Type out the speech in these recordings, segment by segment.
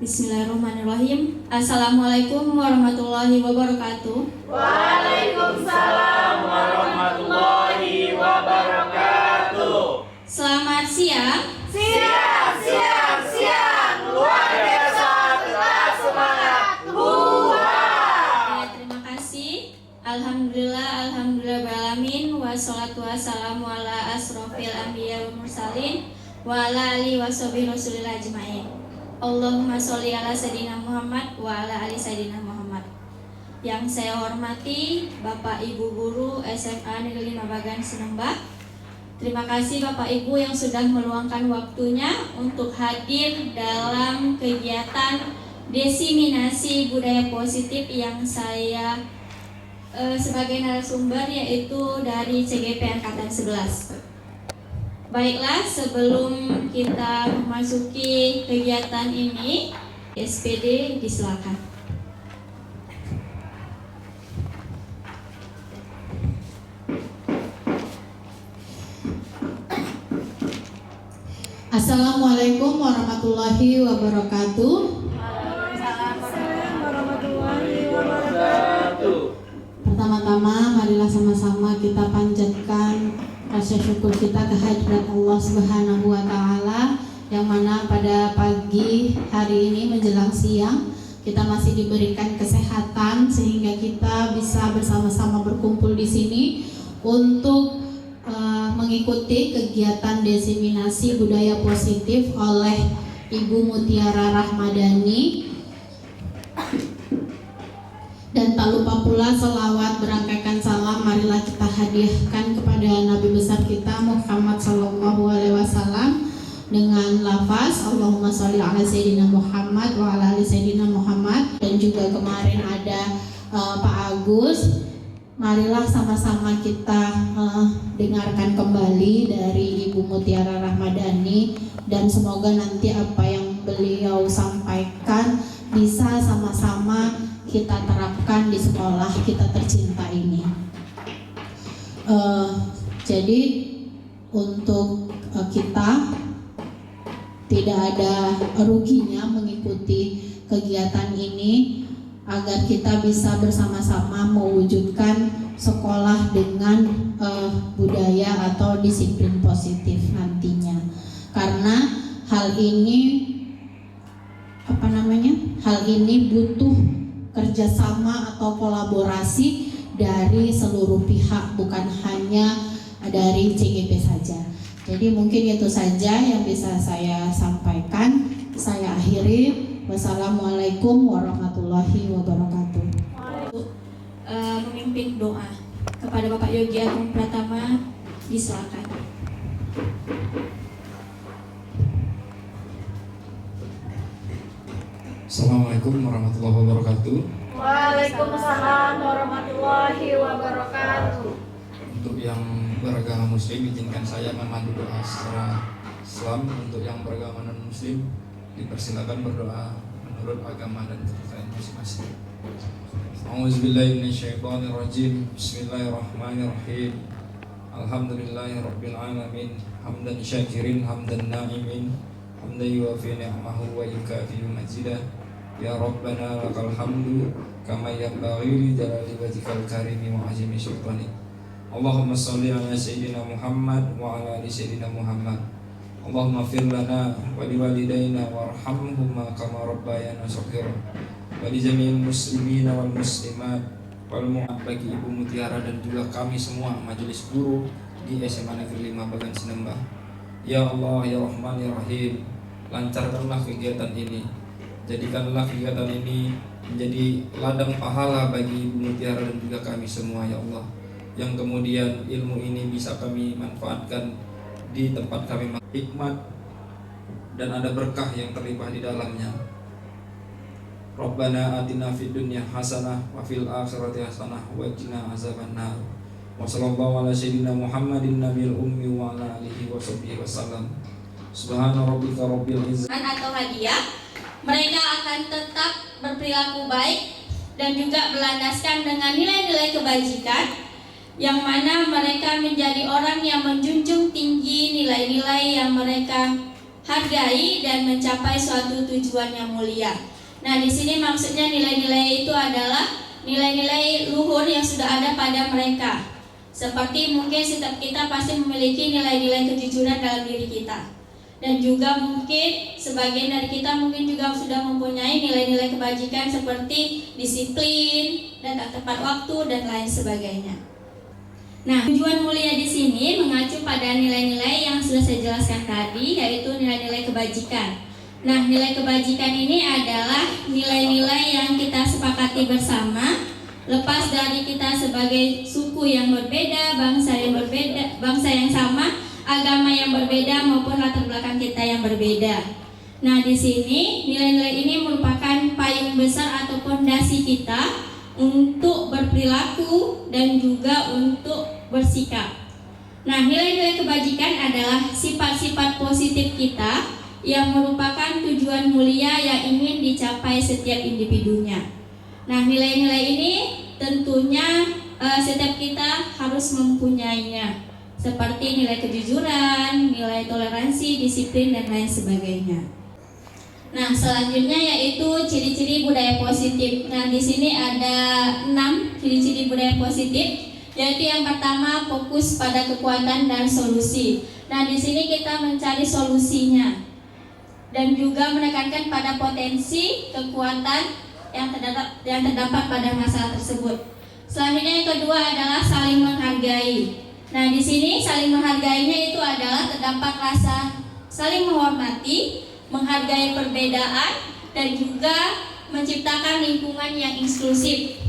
Bismillahirrahmanirrahim. Assalamualaikum warahmatullahi wabarakatuh. Waalaikumsalam warahmatullahi wabarakatuh. Selamat siang. Siang. Luar biasa, tetap semangat. Terima kasih. Alhamdulillah beralamin. Wassalatu wassalamu ala asrofil anbiya wal mursalin wa ala alihi washabihi rasulillah ajmain. Allahumma sholli ala sayyidina Muhammad wa ala ali sayyidina Muhammad. Yang saya hormati Bapak Ibu Guru SMA Negeri 5 Bagan Sinembah. Terima kasih Bapak Ibu yang sudah meluangkan waktunya untuk hadir dalam kegiatan diseminasi budaya positif yang saya sebagai narasumber, yaitu dari CGP Angkatan 11. Baiklah, sebelum kita memasuki kegiatan ini, SPD disilakan. Assalamualaikum warahmatullahi wabarakatuh. Waalaikumsalam warahmatullahi wabarakatuh. Pertama-tama marilah sama-sama kita panjatkan rasa syukur kita kehadirat Allah Subhanahu wa taala, yang mana pada pagi hari ini menjelang siang kita masih diberikan kesehatan sehingga kita bisa bersama-sama berkumpul di sini untuk mengikuti kegiatan diseminasi budaya positif oleh Ibu Mutiara Rahmadani. Dan tak lupa pula selawat berangkaikan salam marilah kita hadiahkan kepada Nabi besar kita Muhammad sallallahu alaihi wasallam dengan lafaz Allahumma sholli ala sayyidina Muhammad wa ala ali sayyidina Muhammad. Dan juga kemarin ada Pak Agus. Marilah sama-sama kita dengarkan kembali dari Ibu Mutiara Rahmadani, dan semoga nanti apa yang beliau sampaikan bisa sama-sama kita terapkan di sekolah kita tercinta ini. Jadi untuk kita tidak ada ruginya mengikuti kegiatan ini agar kita bisa bersama-sama mewujudkan sekolah dengan budaya atau disiplin positif nantinya. Karena hal ini butuh kerjasama atau kolaborasi dari seluruh pihak, bukan hanya dari CGP saja. Jadi mungkin itu saja yang bisa saya sampaikan. Saya akhiri. Wassalamualaikum warahmatullahi wabarakatuh. Memimpin doa kepada Bapak Yogi Agung Pratama, disilakan. Assalamualaikum warahmatullahi wabarakatuh. Waalaikumsalam warahmatullahi wabarakatuh. Untuk yang beragama muslim, izinkan saya memandu doa secara Islam. Untuk yang beragama non muslim, dipersilakan berdoa menurut agama dan kepercayaan masing-masing. A'udzubillahi minasyaitonirrajim. Bismillahirrahmanirrahim. Alhamdulillahirabbil alamin. Hamdan syakirin, hamdan na'imin, hamdan yuwafi ni'amahu wa yukafi majidah. Ya Rabbana lakal hamdu kama yanbaghi li jalali wajhikal karimi wa azimi sultanik. Allahumma sholli ala sayyidina Muhammad wa ala ali sayyidina Muhammad. Allahumma fir lana wa liwalidayna warhamhuma kama rabbayana shaghira. Wa li jami'il muslimina wal muslimat wal mu'ad, bagi Ibu Mutiara dan juga kami semua majelis guru di SMA Negeri 5 Bagan Sinembah. Ya Allah, ya Rahman, ya Rahim, lancarkanlah kegiatan ini. Jadikanlah kegiatan ini menjadi ladang pahala bagi Ibu Mutiara dan juga kami semua, ya Allah. Yang kemudian ilmu ini bisa kami manfaatkan di tempat kami, hikmat dan ada berkah yang terlimpah di dalamnya. Rabbana atina fid dunya hasanah wa fil akhirati hasanah wa qina azabannar. Wa sallallahu ala sayyidina Muhammadin nabiyil ummi wa ala alihi washabbihi wasallam. Subhana rabbika rabbil izzati Atau hadiah, mereka akan tetap berperilaku baik dan juga berlandaskan dengan nilai-nilai kebajikan, yang mana mereka menjadi orang yang menjunjung tinggi nilai-nilai yang mereka hargai, dan mencapai suatu tujuan yang mulia. Nah, di sini maksudnya nilai-nilai itu adalah nilai-nilai luhur yang sudah ada pada mereka. Seperti mungkin setiap kita pasti memiliki nilai-nilai kejujuran dalam diri kita. Dan juga mungkin sebagian dari kita mungkin juga sudah mempunyai nilai-nilai kebajikan seperti disiplin, dan tepat waktu, dan lain sebagainya. Nah, tujuan mulia di sini mengacu pada nilai-nilai yang sudah saya jelaskan tadi, yaitu nilai-nilai kebajikan. Nah, nilai kebajikan ini adalah nilai-nilai yang kita sepakati bersama, lepas dari kita sebagai suku yang berbeda, bangsa yang sama, agama yang berbeda, maupun latar belakang kita yang berbeda. Nah, di sini nilai-nilai ini merupakan payung besar atau fondasi kita untuk berperilaku dan juga untuk bersikap. Nah, nilai-nilai kebajikan adalah sifat-sifat positif kita yang merupakan tujuan mulia yang ingin dicapai setiap individunya. Nah, nilai-nilai ini tentunya setiap kita harus mempunyainya, seperti nilai kejujuran, nilai toleransi, disiplin, dan lain sebagainya. Nah, selanjutnya yaitu ciri-ciri budaya positif. Nah, di sini ada 6 ciri-ciri budaya positif, yaitu yang pertama fokus pada kekuatan dan solusi. Nah, di sini kita mencari solusinya dan juga menekankan pada potensi kekuatan yang terdapat pada masalah tersebut. Selanjutnya yang kedua adalah saling menghargai. Nah, di sini saling menghargainya itu adalah terdapat rasa saling menghormati, menghargai perbedaan, dan juga menciptakan lingkungan yang inklusif.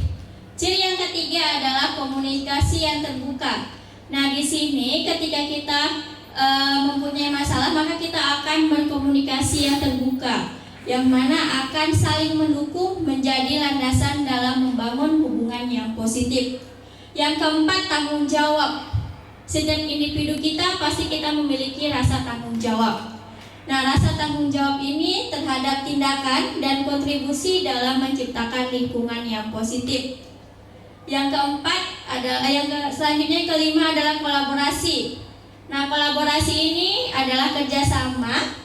Ciri yang ketiga adalah komunikasi yang terbuka. Nah, di sini ketika kita mempunyai masalah, maka kita akan berkomunikasi yang terbuka, yang mana akan saling mendukung menjadi landasan dalam membangun hubungan yang positif. Yang keempat, tanggung jawab. Setiap individu kita pasti kita memiliki rasa tanggung jawab. Nah, rasa tanggung jawab ini terhadap tindakan dan kontribusi dalam menciptakan lingkungan yang positif. Yang keempat adalah selanjutnya yang kelima adalah kolaborasi. Nah, kolaborasi ini adalah kerjasama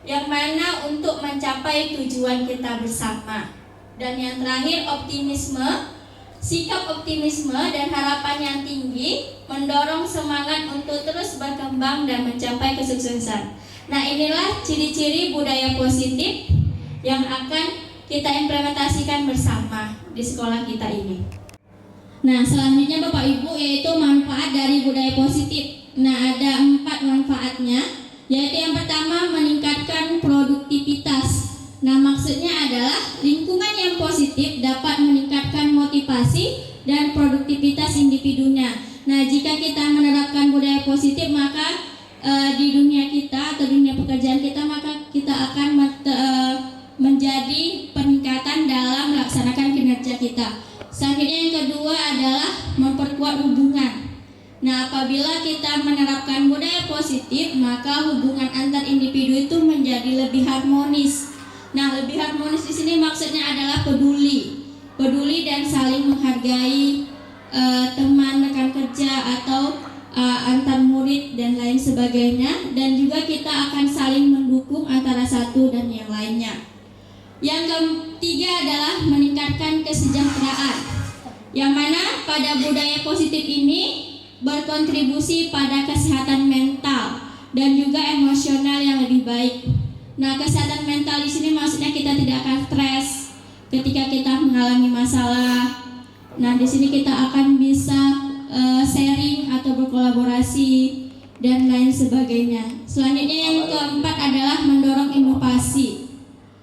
yang mana untuk mencapai tujuan kita bersama. Dan yang terakhir, optimisme. Sikap optimisme dan harapan yang tinggi mendorong semangat untuk terus berkembang dan mencapai kesuksesan. Nah, inilah ciri-ciri budaya positif yang akan kita implementasikan bersama di sekolah kita ini. Nah, selanjutnya Bapak Ibu yaitu manfaat dari budaya positif. Nah, ada 4 manfaatnya, yaitu yang pertama meningkatkan produktivitas. Nah, maksudnya adalah lingkungan yang positif dapat meningkatkan motivasi dan produktivitas individunya. Nah, jika kita menerapkan budaya positif, maka di dunia kita atau dunia pekerjaan kita, maka kita akan menjadi peningkatan dalam melaksanakan kinerja kita. Selanjutnya yang kedua adalah memperkuat hubungan. Nah, apabila kita menerapkan budaya positif, maka hubungan antar individu itu menjadi lebih harmonis. Nah, lebih harmonis di sini maksudnya adalah peduli dan saling menghargai teman, rekan kerja atau antar murid dan lain sebagainya, dan juga kita akan saling mendukung antara satu dan yang lainnya. Yang ketiga adalah meningkatkan kesejahteraan, yang mana pada budaya positif ini berkontribusi pada kesehatan mental dan juga emosional yang lebih baik. Nah, kesehatan mental di sini maksudnya kita tidak akan stres ketika kita mengalami masalah. Nah, di sini kita akan bisa sharing atau berkolaborasi dan lain sebagainya. Selanjutnya yang keempat adalah mendorong inovasi.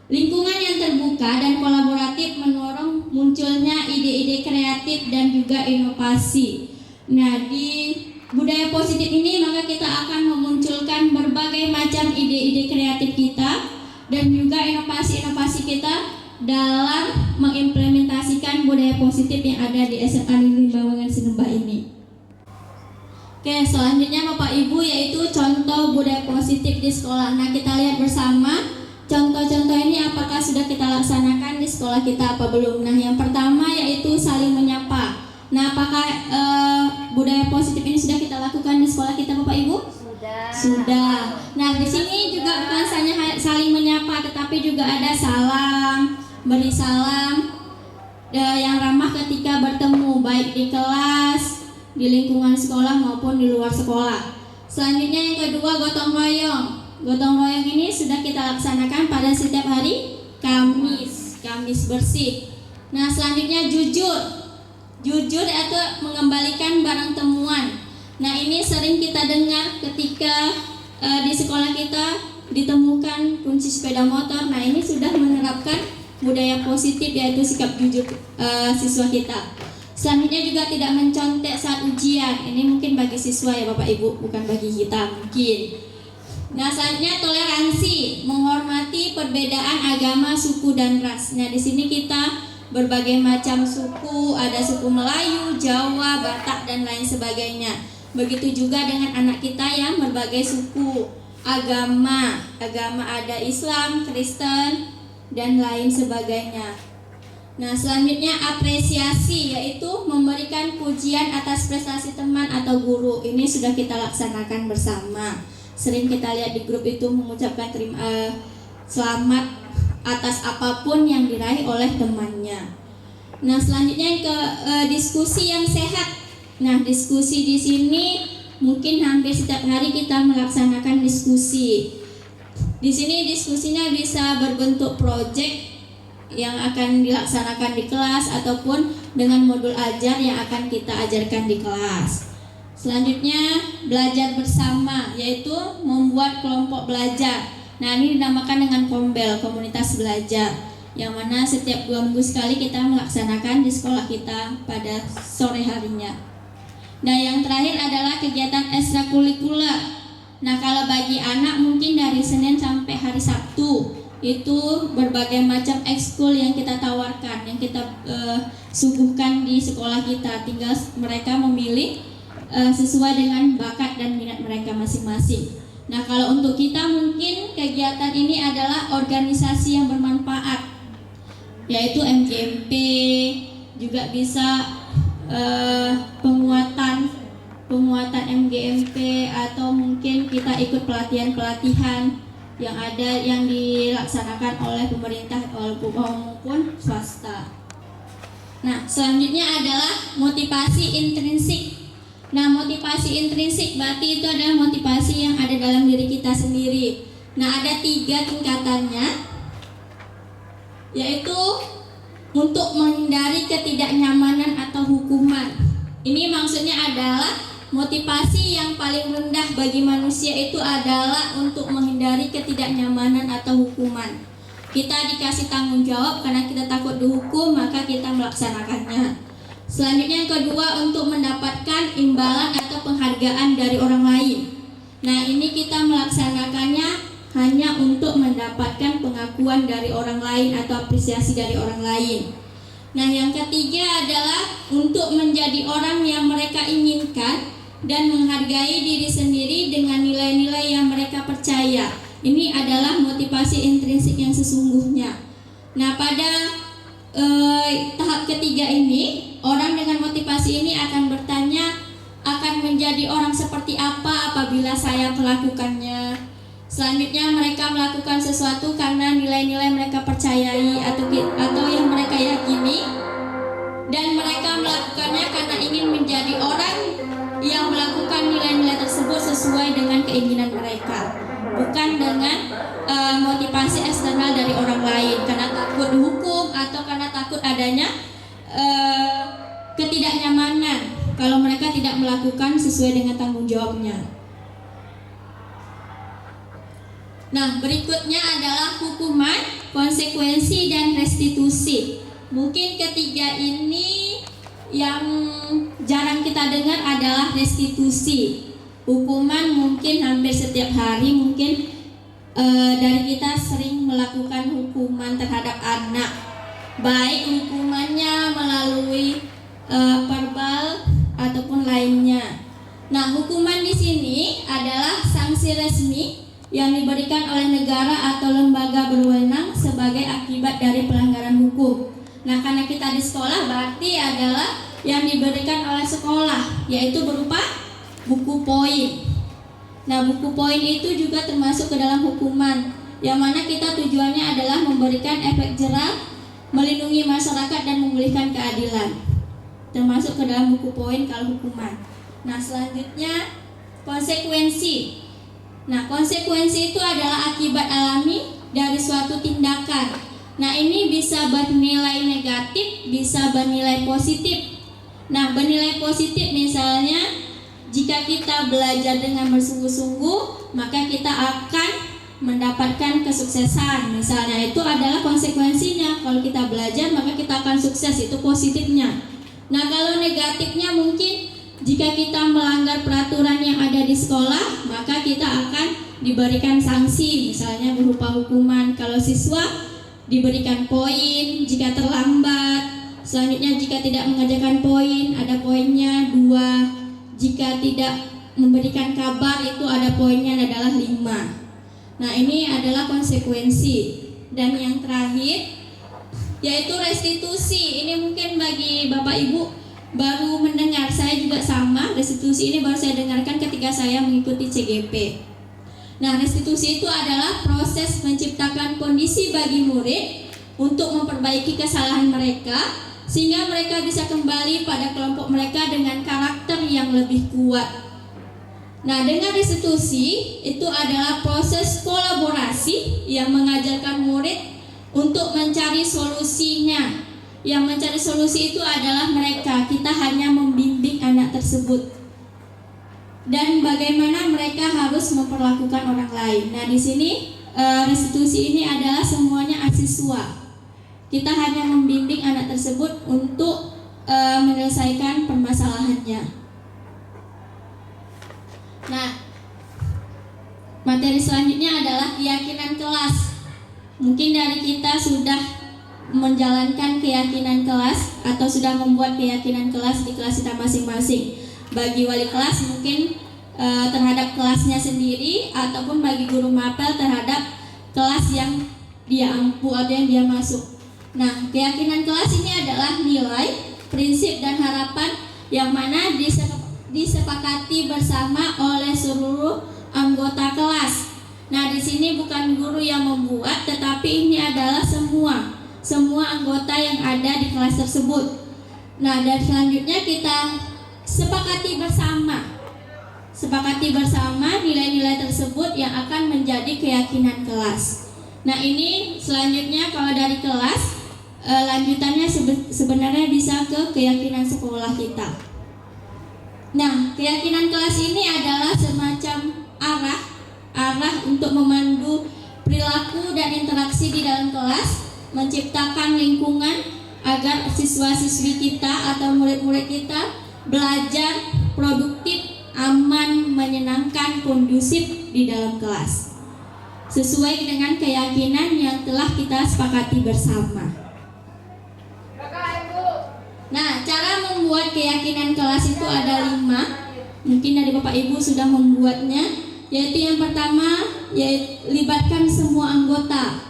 Lingkungan yang terbuka dan kolaboratif mendorong munculnya ide-ide kreatif dan juga inovasi. Nah, di budaya positif ini maka kita akan memunculkan berbagai macam ide-ide kreatif kita dan juga inovasi-inovasi kita dalam mengimplementasikan budaya positif yang ada di SMA Negeri Bawangan Sinemba ini. Oke, selanjutnya Bapak Ibu yaitu contoh budaya positif di sekolah. Nah, kita lihat bersama contoh-contoh ini apakah sudah kita laksanakan di sekolah kita apa belum. Nah, yang pertama yaitu saling menyapa. Nah, apakah budaya positif ini sudah kita lakukan di sekolah kita Bapak Ibu? Sudah. Nah, di sini juga bukan hanya saling menyapa, tetapi juga ada salam, beri salam yang ramah ketika bertemu, baik di kelas, di lingkungan sekolah maupun di luar sekolah. Selanjutnya yang kedua, gotong royong. Gotong royong ini sudah kita laksanakan pada setiap hari Kamis bersih. Nah, selanjutnya jujur. Jujur itu mengembalikan barang temuan. Nah, ini sering kita dengar ketika di sekolah kita ditemukan kunci sepeda motor. Nah, ini sudah menerapkan budaya positif, yaitu sikap jujur siswa kita. Selanjutnya juga tidak mencontek saat ujian. Ini mungkin bagi siswa ya Bapak Ibu, bukan bagi kita mungkin. Nah, selanjutnya toleransi, menghormati perbedaan agama, suku dan ras. Nah, di sini kita berbagai macam suku, ada suku Melayu, Jawa, Batak dan lain sebagainya. Begitu juga dengan anak kita yang berbagai suku, agama ada Islam, Kristen dan lain sebagainya. Nah, selanjutnya apresiasi, yaitu memberikan pujian atas prestasi teman atau guru. Ini sudah kita laksanakan bersama. Sering kita lihat di grup itu mengucapkan selamat atas apapun yang diraih oleh temannya. Nah, selanjutnya ke diskusi yang sehat. Nah, diskusi di sini mungkin hampir setiap hari kita melaksanakan diskusi. Di sini diskusinya bisa berbentuk proyek yang akan dilaksanakan di kelas ataupun dengan modul ajar yang akan kita ajarkan di kelas. Selanjutnya belajar bersama, yaitu membuat kelompok belajar. Nah, ini dinamakan dengan Kombel, komunitas belajar, yang mana setiap 2 minggu sekali kita melaksanakan di sekolah kita pada sore harinya. Nah, yang terakhir adalah kegiatan ekstrakurikuler. Nah, kalau bagi anak mungkin dari Senin sampai hari Sabtu itu berbagai macam ekskul yang kita tawarkan, yang kita suguhkan di sekolah kita. Tinggal mereka memilih sesuai dengan bakat dan minat mereka masing-masing. Nah, kalau untuk kita mungkin kegiatan ini adalah organisasi yang bermanfaat, yaitu MGMP, juga bisa penguatan MGMP, atau mungkin kita ikut pelatihan-pelatihan yang ada yang dilaksanakan oleh pemerintah maupun swasta. Nah, selanjutnya adalah motivasi intrinsik. Nah, motivasi intrinsik berarti itu adalah motivasi yang ada dalam diri kita sendiri. Nah, ada 3 tingkatannya, yaitu untuk menghindari ketidaknyamanan atau hukuman. Ini maksudnya adalah motivasi yang paling rendah bagi manusia itu adalah untuk menghindari ketidaknyamanan atau hukuman. Kita dikasih tanggung jawab karena kita takut dihukum, maka kita melaksanakannya. Selanjutnya yang kedua, untuk mendapatkan imbalan atau penghargaan dari orang lain. Nah, ini kita melaksanakannya hanya untuk mendapatkan pengakuan dari orang lain atau apresiasi dari orang lain. Nah, yang ketiga adalah untuk menjadi orang yang mereka inginkan dan menghargai diri sendiri dengan nilai-nilai yang mereka percaya. Ini adalah motivasi intrinsik yang sesungguhnya. Nah, pada tahap ketiga ini, orang dengan motivasi ini akan bertanya, akan menjadi orang seperti apa apabila saya melakukannya. Selanjutnya mereka melakukan sesuatu karena nilai-nilai mereka percayai atau yang mereka yakini, dan mereka melakukannya karena ingin menjadi orang yang melakukan nilai-nilai tersebut sesuai dengan keinginan mereka, bukan dengan motivasi eksternal dari orang lain karena takut dihukum atau karena takut adanya ketidaknyamanan kalau mereka tidak melakukan sesuai dengan tanggung jawabnya. Nah, berikutnya adalah hukuman, konsekuensi, dan restitusi. Mungkin ketiga ini yang jarang kita dengar adalah restitusi. Hukuman mungkin hampir setiap hari, mungkin dari kita sering melakukan hukuman terhadap anak, baik hukumannya melalui verbal ataupun lainnya. Nah, hukuman di sini adalah sanksi resmi yang diberikan oleh negara atau lembaga berwenang sebagai akibat dari pelanggaran hukum. Nah, karena kita di sekolah berarti adalah yang diberikan oleh sekolah, yaitu berupa buku poin. Nah, buku poin itu juga termasuk ke dalam hukuman, yang mana kita tujuannya adalah memberikan efek jerah, melindungi masyarakat dan memulihkan keadilan. Termasuk ke dalam buku poin kalau hukuman. Nah, selanjutnya konsekuensi. Nah, konsekuensi itu adalah akibat alami dari suatu tindakan. Nah, ini bisa bernilai negatif, bisa bernilai positif. Nah, bernilai positif misalnya jika kita belajar dengan bersungguh-sungguh, maka kita akan mendapatkan kesuksesan. Misalnya itu adalah konsekuensinya. Kalau kita belajar, maka kita akan sukses, itu positifnya. Nah, kalau negatifnya mungkin jika kita melanggar peraturan yang ada di sekolah, maka kita akan diberikan sanksi, misalnya berupa hukuman. Kalau siswa diberikan poin jika terlambat. Selanjutnya jika tidak mengerjakan poin, ada poinnya 2. Jika tidak memberikan kabar, itu ada poinnya adalah 5. Nah, ini adalah konsekuensi. Dan yang terakhir yaitu restitusi. Ini mungkin bagi Bapak Ibu baru mendengar, saya juga sama. Restitusi ini baru saya dengarkan ketika saya mengikuti CGP. Nah, restitusi itu adalah proses menciptakan kondisi bagi murid untuk memperbaiki kesalahan mereka, sehingga mereka bisa kembali pada kelompok mereka dengan karakter yang lebih kuat. Nah, dengan restitusi itu adalah proses kolaborasi yang mengajarkan murid untuk mencari solusinya. Yang mencari solusi itu adalah mereka. Kita hanya membimbing anak tersebut dan bagaimana mereka harus memperlakukan orang lain. Nah, di sini restitusi ini adalah semuanya asiswa. Kita hanya membimbing anak tersebut untuk menyelesaikan permasalahannya. Nah, materi selanjutnya adalah keyakinan kelas. Mungkin dari kita sudah menjalankan keyakinan kelas atau sudah membuat keyakinan kelas di kelas kita masing-masing. Bagi wali kelas mungkin terhadap kelasnya sendiri, ataupun bagi guru mapel terhadap kelas yang dia ampu atau yang dia masuk. Nah, keyakinan kelas ini adalah nilai, prinsip dan harapan yang mana disepakati bersama oleh seluruh anggota kelas. Nah, di sini bukan guru yang membuat, tetapi ini adalah semua anggota yang ada di kelas tersebut. Nah, dan selanjutnya kita sepakati bersama nilai-nilai tersebut yang akan menjadi keyakinan kelas. Nah, ini selanjutnya kalau dari kelas lanjutannya sebenarnya bisa ke keyakinan sekolah kita. Nah, keyakinan kelas ini adalah semacam arah untuk memandu perilaku dan interaksi di dalam kelas, menciptakan lingkungan agar siswa-siswi kita atau murid-murid kita belajar produktif, aman, menyenangkan, kondusif di dalam kelas, sesuai dengan keyakinan yang telah kita sepakati bersama. Nah, cara membuat keyakinan kelas itu ada 5. Mungkin dari Bapak Ibu sudah membuatnya. Yaitu yang pertama, yaitu libatkan semua anggota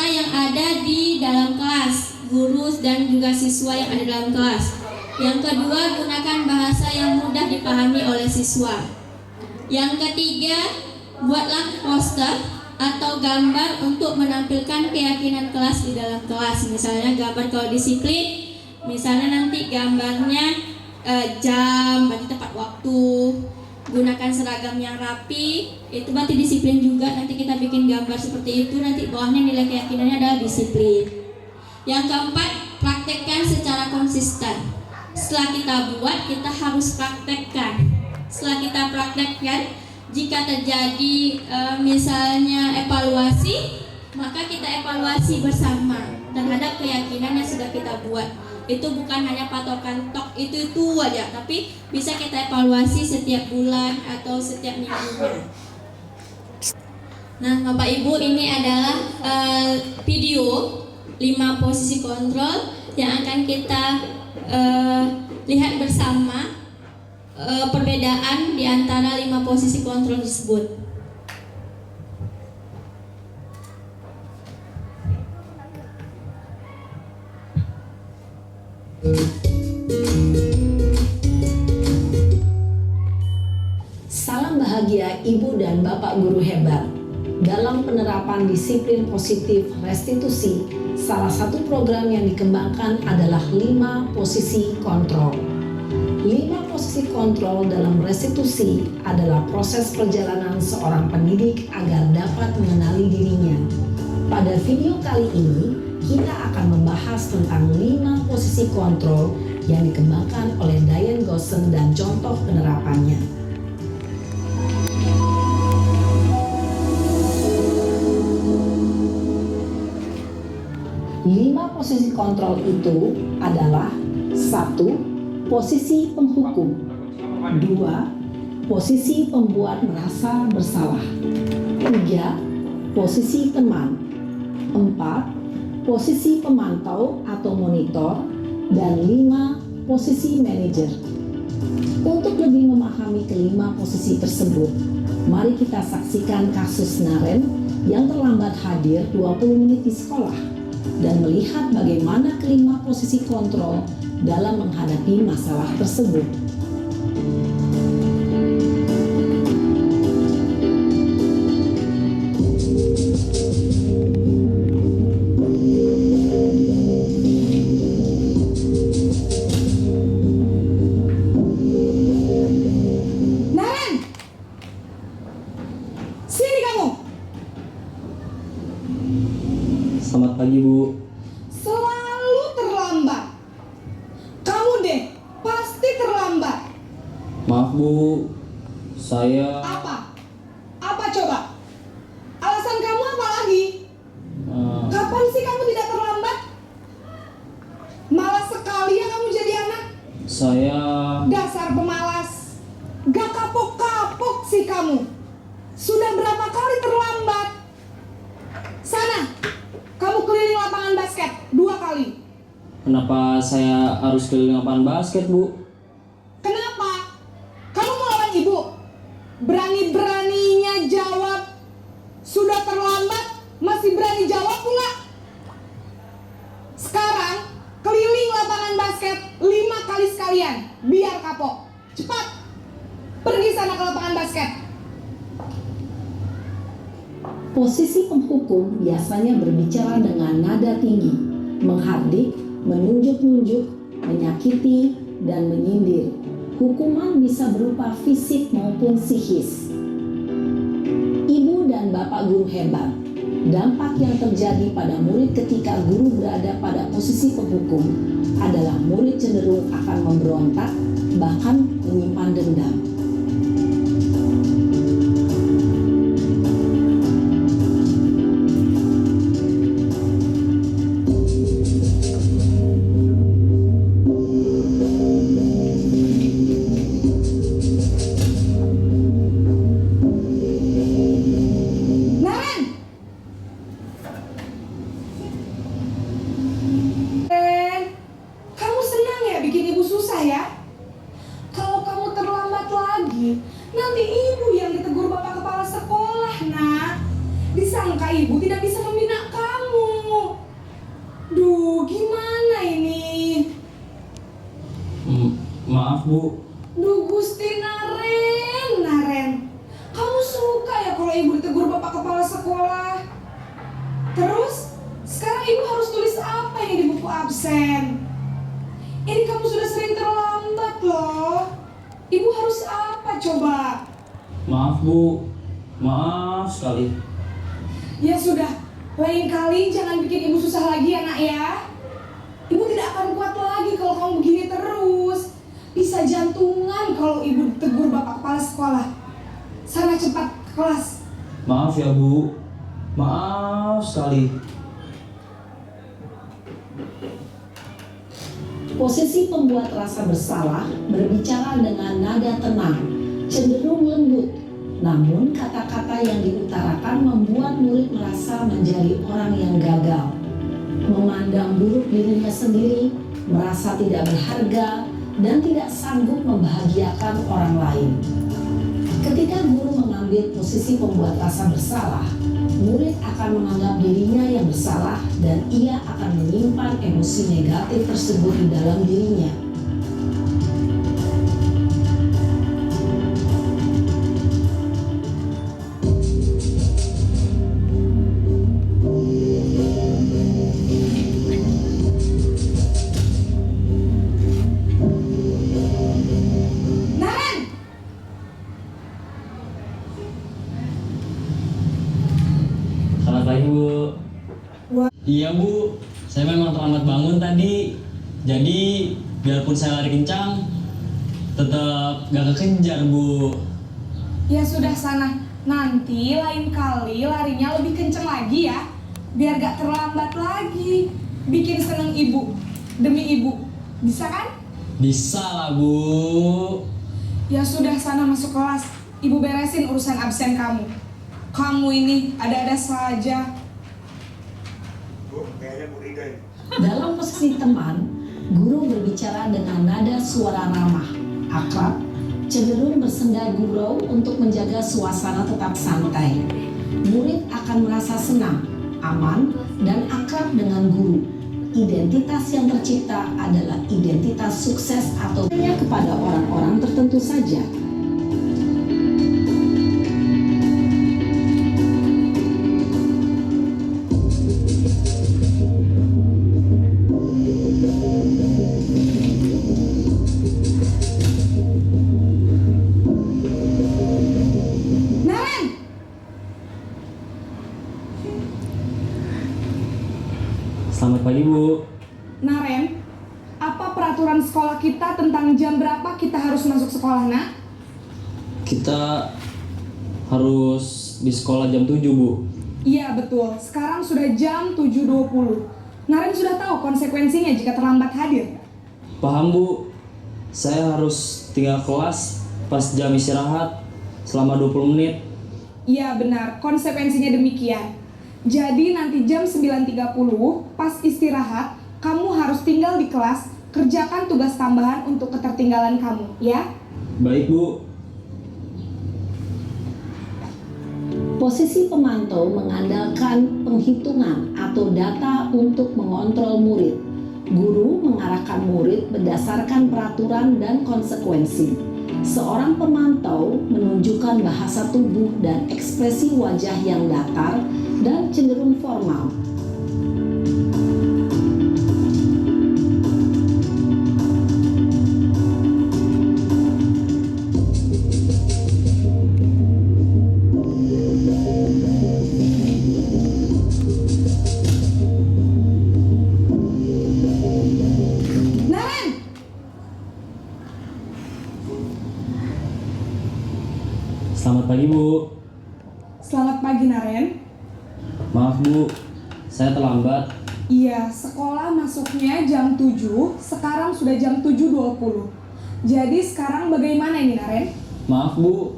yang ada di dalam kelas, guru dan juga siswa yang ada dalam kelas. Yang kedua, gunakan bahasa yang mudah dipahami oleh siswa. Yang ketiga, buatlah poster atau gambar untuk menampilkan keyakinan kelas di dalam kelas. Misalnya gambar kalau disiplin, misalnya nanti gambarnya jam, berarti tepat waktu, gunakan seragam yang rapi, itu berarti disiplin juga. Nanti kita bikin gambar seperti itu, nanti bawahnya nilai keyakinannya adalah disiplin. Yang keempat, praktekkan secara konsisten. Setelah kita buat, kita harus praktekkan. Setelah kita praktekkan, jika terjadi misalnya evaluasi, maka kita evaluasi bersama terhadap keyakinan yang sudah kita buat. Itu bukan hanya patokan tok itu aja, tapi bisa kita evaluasi setiap bulan atau setiap minggunya. Nah, Bapak Ibu, ini adalah video 5 posisi kontrol yang akan kita lihat bersama. Perbedaan di antara 5 posisi kontrol tersebut. Ibu dan Bapak guru hebat. Dalam penerapan disiplin positif restitusi, salah satu program yang dikembangkan adalah 5 posisi kontrol. 5 posisi kontrol dalam restitusi adalah proses perjalanan seorang pendidik agar dapat mengenali dirinya. Pada video kali ini, kita akan membahas tentang 5 posisi kontrol yang dikembangkan oleh Diane Gossen dan contoh penerapannya. 5 posisi kontrol itu adalah 1. Posisi penghukum, 2. Posisi pembuat merasa bersalah, 3. Posisi teman, 4. Posisi pemantau atau monitor, dan 5. Posisi manajer. Untuk lebih memahami kelima posisi tersebut, mari kita saksikan kasus Naren yang terlambat hadir 20 menit di sekolah dan melihat bagaimana kelima posisi kontrol dalam menghadapi masalah tersebut. Naren! Sini kamu! Selamat pagi, Bu. Selalu terlambat. Kamu deh, pasti terlambat. Maaf, Bu. Saya Apa? Apa coba? Alasan kamu apa lagi? Kapan sih kamu tidak terlambat? Malas sekali ya kamu jadi anak. saya Dasar pemalas. Gak kapok-kapok sih kamu. Sudah berapa kali terlambat? Sana, kamu keliling lapangan basket 2 kali. Kenapa saya harus keliling lapangan basket, Bu? Kenapa? Kamu mau lawan ibu? Berani-beraninya jawab. Sudah terlambat, masih berani jawab pula. Sekarang, keliling lapangan basket 5 kali sekalian, biar kapok. Cepat, pergi sana ke lapangan basket. Posisi penghukum biasanya berbicara dengan nada tinggi, menghardik, menunjuk-nunjuk, menyakiti, dan menyindir. Hukuman bisa berupa fisik maupun psikis. Ibu dan Bapak guru hebat, dampak yang terjadi pada murid ketika guru berada pada posisi penghukum adalah murid cenderung akan memberontak, bahkan menyimpan dendam. Naren! Kamu senang ya bikin ibu susah ya? Kalau kamu terlambat lagi, nanti ibu yang ditegur bapak kepala sekolah, nak. Disangka ibu tidak bisa membina kamu. Duh, gimana ini? Maaf, Bu. Duh, Gusti Naren. Kamu suka ya kalau ibu ditegur bapak kepala sekolah? Terus, sekarang ibu harus tulis apa ini di buku absen? Ini kamu sudah sering terlambat loh. Ibu harus apa coba? Maaf, Bu. Maaf sekali. Ya sudah, lain kali jangan bikin ibu susah lagi ya nak ya. Ibu tidak akan kuat lagi kalau kamu begini terus. Bisa jantungan kalau ibu ditegur bapak kepala sekolah. Sana cepat ke kelas. Maaf ya, Bu. Maaf sekali. Posisi pembuat rasa bersalah berbicara dengan nada tenang, cenderung lembut. Namun kata-kata yang diutarakan membuat murid merasa menjadi orang yang gagal, memandang buruk dirinya sendiri, merasa tidak berharga, dan tidak sanggup membahagiakan orang lain. Ketika guru mengambil posisi pembuat rasa bersalah, murid akan menganggap dirinya yang bersalah dan ia akan menyimpan emosi negatif tersebut di dalam dirinya. Iya Bu, saya memang terlambat bangun tadi. Jadi biarpun saya lari kencang, tetap gak kekejar Bu. Ya sudah sana, nanti lain kali larinya lebih kenceng lagi ya, biar gak terlambat lagi. Bikin seneng ibu, demi ibu, bisa kan? Bisa lah Bu. Ya sudah sana masuk kelas, ibu beresin urusan absen kamu. Kamu ini ada-ada saja. Dalam posisi teman, guru berbicara dengan nada suara ramah, akrab, cenderung bersenda gurau untuk menjaga suasana tetap santai. Murid akan merasa senang, aman, dan akrab dengan guru. Identitas yang tercipta adalah identitas sukses atau hanya kepada orang-orang tertentu saja. Naren, Selamat pagi Bu. Naren, apa peraturan sekolah kita tentang jam berapa kita harus masuk sekolah, nak? Kita harus di sekolah jam 7 Bu. Iya betul, sekarang sudah jam 7.20. Naren sudah tahu konsekuensinya jika terlambat hadir. Paham Bu, saya harus tinggal kelas pas jam istirahat selama 20 menit. Iya benar, konsekuensinya demikian. Jadi nanti jam 9.30 pas istirahat, kamu harus tinggal di kelas, kerjakan tugas tambahan untuk ketertinggalan kamu, ya? Baik Bu. Posisi pemantau mengandalkan penghitungan atau data untuk mengontrol murid. Guru mengarahkan murid berdasarkan peraturan dan konsekuensi. Seorang pemantau menunjukkan bahasa tubuh dan ekspresi wajah yang datar dan cenderung formal. Naren! Selamat pagi Bu. Selamat pagi, Naren. Maaf Bu, saya terlambat. Iya, sekolah masuknya jam 7, sekarang sudah jam 7.20. Jadi sekarang bagaimana ini, Naren? Maaf Bu,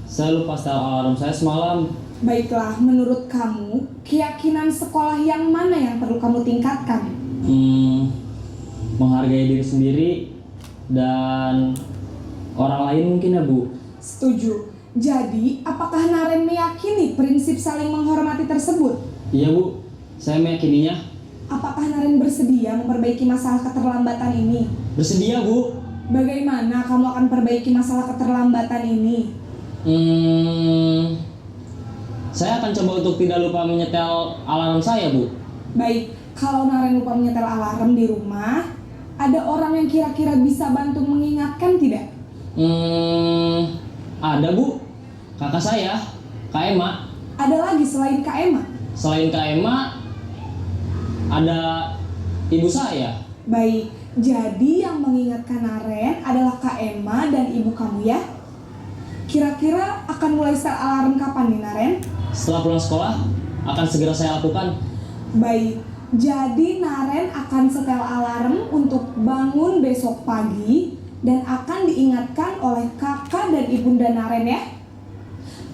saya lupa setel alarm saya semalam. Baiklah, menurut kamu, keyakinan sekolah yang mana yang perlu kamu tingkatkan? Menghargai diri sendiri dan orang lain mungkin ya Bu. Setuju. Jadi, apakah Naren meyakini prinsip saling menghormati tersebut? Iya Bu, saya meyakininya. Apakah Naren bersedia memperbaiki masalah keterlambatan ini? Bersedia Bu. Bagaimana kamu akan perbaiki masalah keterlambatan ini? Saya akan coba untuk tidak lupa menyetel alarm saya Bu. Baik, kalau Naren lupa menyetel alarm di rumah, ada orang yang kira-kira bisa bantu mengingatkan tidak? Ada Bu, kakak saya, Kak Emma. Ada lagi selain Kak Emma? Selain Kak Emma, ada ibu saya. Baik, jadi yang mengingatkan Naren adalah Kak Emma dan ibu kamu ya? Kira-kira akan mulai setel alarm kapan nih, Naren? Setelah pulang sekolah, akan segera saya lakukan. Baik, jadi Naren akan setel alarm untuk bangun besok pagi dan akan diingatkan oleh kakak dan ibunda Naren ya.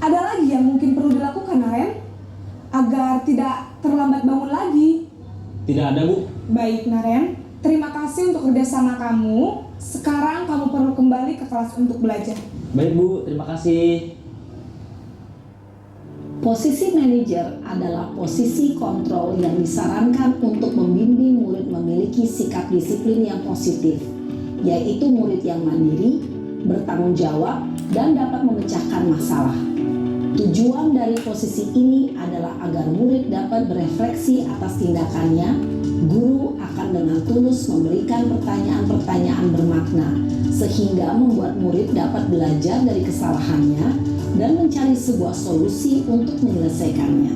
Ada lagi yang mungkin perlu dilakukan, Naren, agar tidak terlambat bangun lagi? Tidak ada Bu. Baik, Naren, terima kasih untuk kerjasama kamu. Sekarang kamu perlu kembali ke kelas untuk belajar. Baik Bu, terima kasih. Posisi manajer adalah posisi kontrol yang disarankan untuk membimbing murid memiliki sikap disiplin yang positif, yaitu murid yang mandiri, bertanggung jawab, dan dapat memecahkan masalah. Tujuan dari posisi ini adalah agar murid dapat berefleksi atas tindakannya. Guru akan dengan tulus memberikan pertanyaan-pertanyaan bermakna, sehingga membuat murid dapat belajar dari kesalahannya dan mencari sebuah solusi untuk menyelesaikannya.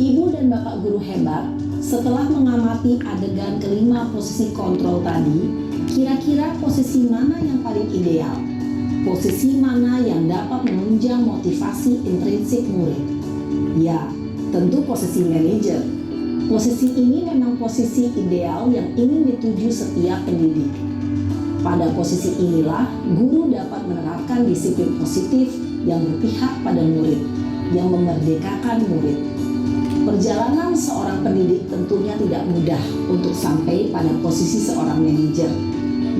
Ibu dan Guru hebat, setelah mengamati adegan kelima posisi kontrol tadi, kira-kira posisi mana yang paling ideal? Posisi mana yang dapat menunjang motivasi intrinsik murid? Ya, tentu posisi manajer. Posisi ini memang posisi ideal yang ingin dituju setiap pendidik. Pada posisi inilah, guru dapat menerapkan disiplin positif yang berpihak pada murid, yang memerdekakan murid. Perjalanan seorang pendidik tentunya tidak mudah untuk sampai pada posisi seorang manajer.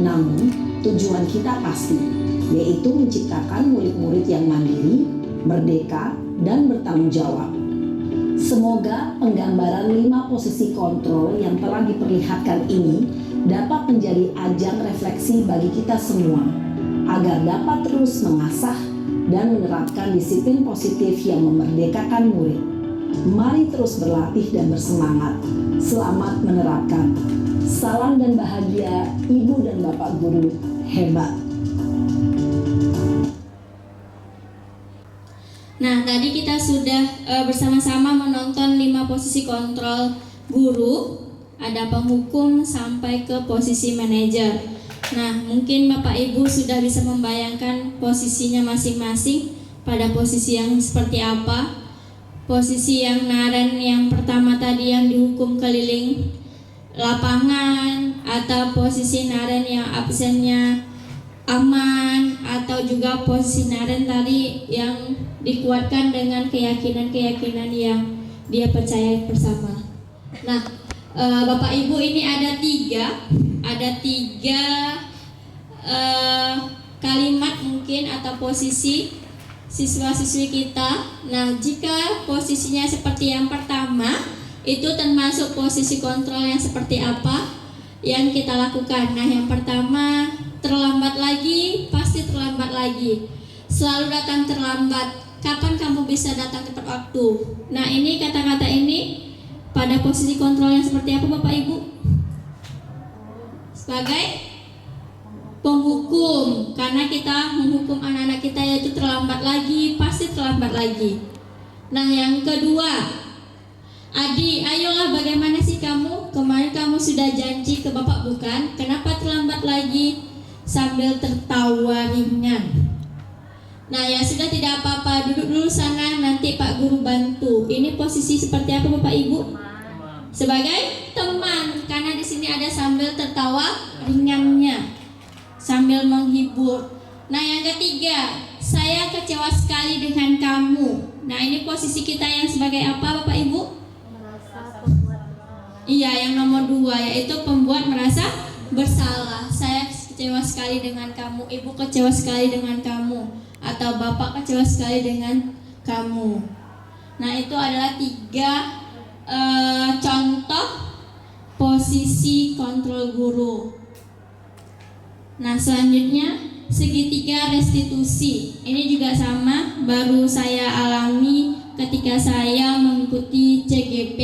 Namun, tujuan kita pasti, yaitu menciptakan murid-murid yang mandiri, merdeka, dan bertanggung jawab. Semoga penggambaran 5 posisi kontrol yang telah diperlihatkan ini dapat menjadi ajang refleksi bagi kita semua, agar dapat terus mengasah dan menerapkan disiplin positif yang memerdekakan murid. Mari terus berlatih dan bersemangat. Selamat menerapkan. Salam dan bahagia Ibu dan Bapak Guru hebat. Nah, tadi kita sudah bersama-sama menonton 5 posisi kontrol guru, ada penghukum sampai ke posisi manajer. Nah, mungkin Bapak Ibu sudah bisa membayangkan posisinya masing-masing pada posisi yang seperti apa. Posisi yang Naren yang pertama tadi yang dihukum keliling lapangan, atau posisi Naren yang absennya aman, atau juga posisi Naren tadi yang dikuatkan dengan keyakinan-keyakinan yang dia percaya bersama. Nah, Bapak Ibu, ini ada tiga kalimat mungkin atau posisi siswa-siswi kita. Nah, jika posisinya seperti yang pertama, itu termasuk posisi kontrol yang seperti apa yang kita lakukan. Nah, yang pertama, terlambat lagi, pasti terlambat lagi. Selalu datang terlambat. Kapan kamu bisa datang tepat waktu? Nah, ini kata-kata ini pada posisi kontrol yang seperti apa Bapak Ibu? Sebagai penghukum, karena kita menghukum anak-anak kita yaitu terlambat lagi, pasti terlambat lagi. Nah, yang kedua, Adi, ayolah bagaimana sih kamu? Kemarin kamu sudah janji ke Bapak bukan? Kenapa terlambat lagi? Sambil tertawa ringan. Nah, ya sudah, tidak apa-apa, duduk dulu sana, nanti Pak Guru bantu. Ini posisi seperti apa Bapak Ibu? Sebagai teman, karena di sini ada sambil tertawa ringannya, sambil menghibur. Nah, yang ketiga, saya kecewa sekali dengan kamu. Nah, ini posisi kita yang sebagai apa Bapak Ibu? Iya, yang nomor 2, yaitu pembuat merasa bersalah. Saya kecewa sekali dengan kamu, Ibu kecewa sekali dengan kamu, atau Bapak kecewa sekali dengan kamu. Nah, itu adalah 3 contoh posisi kontrol guru. Nah, selanjutnya segitiga restitusi. Ini juga sama, baru saya alami ketika saya mengikuti CGP.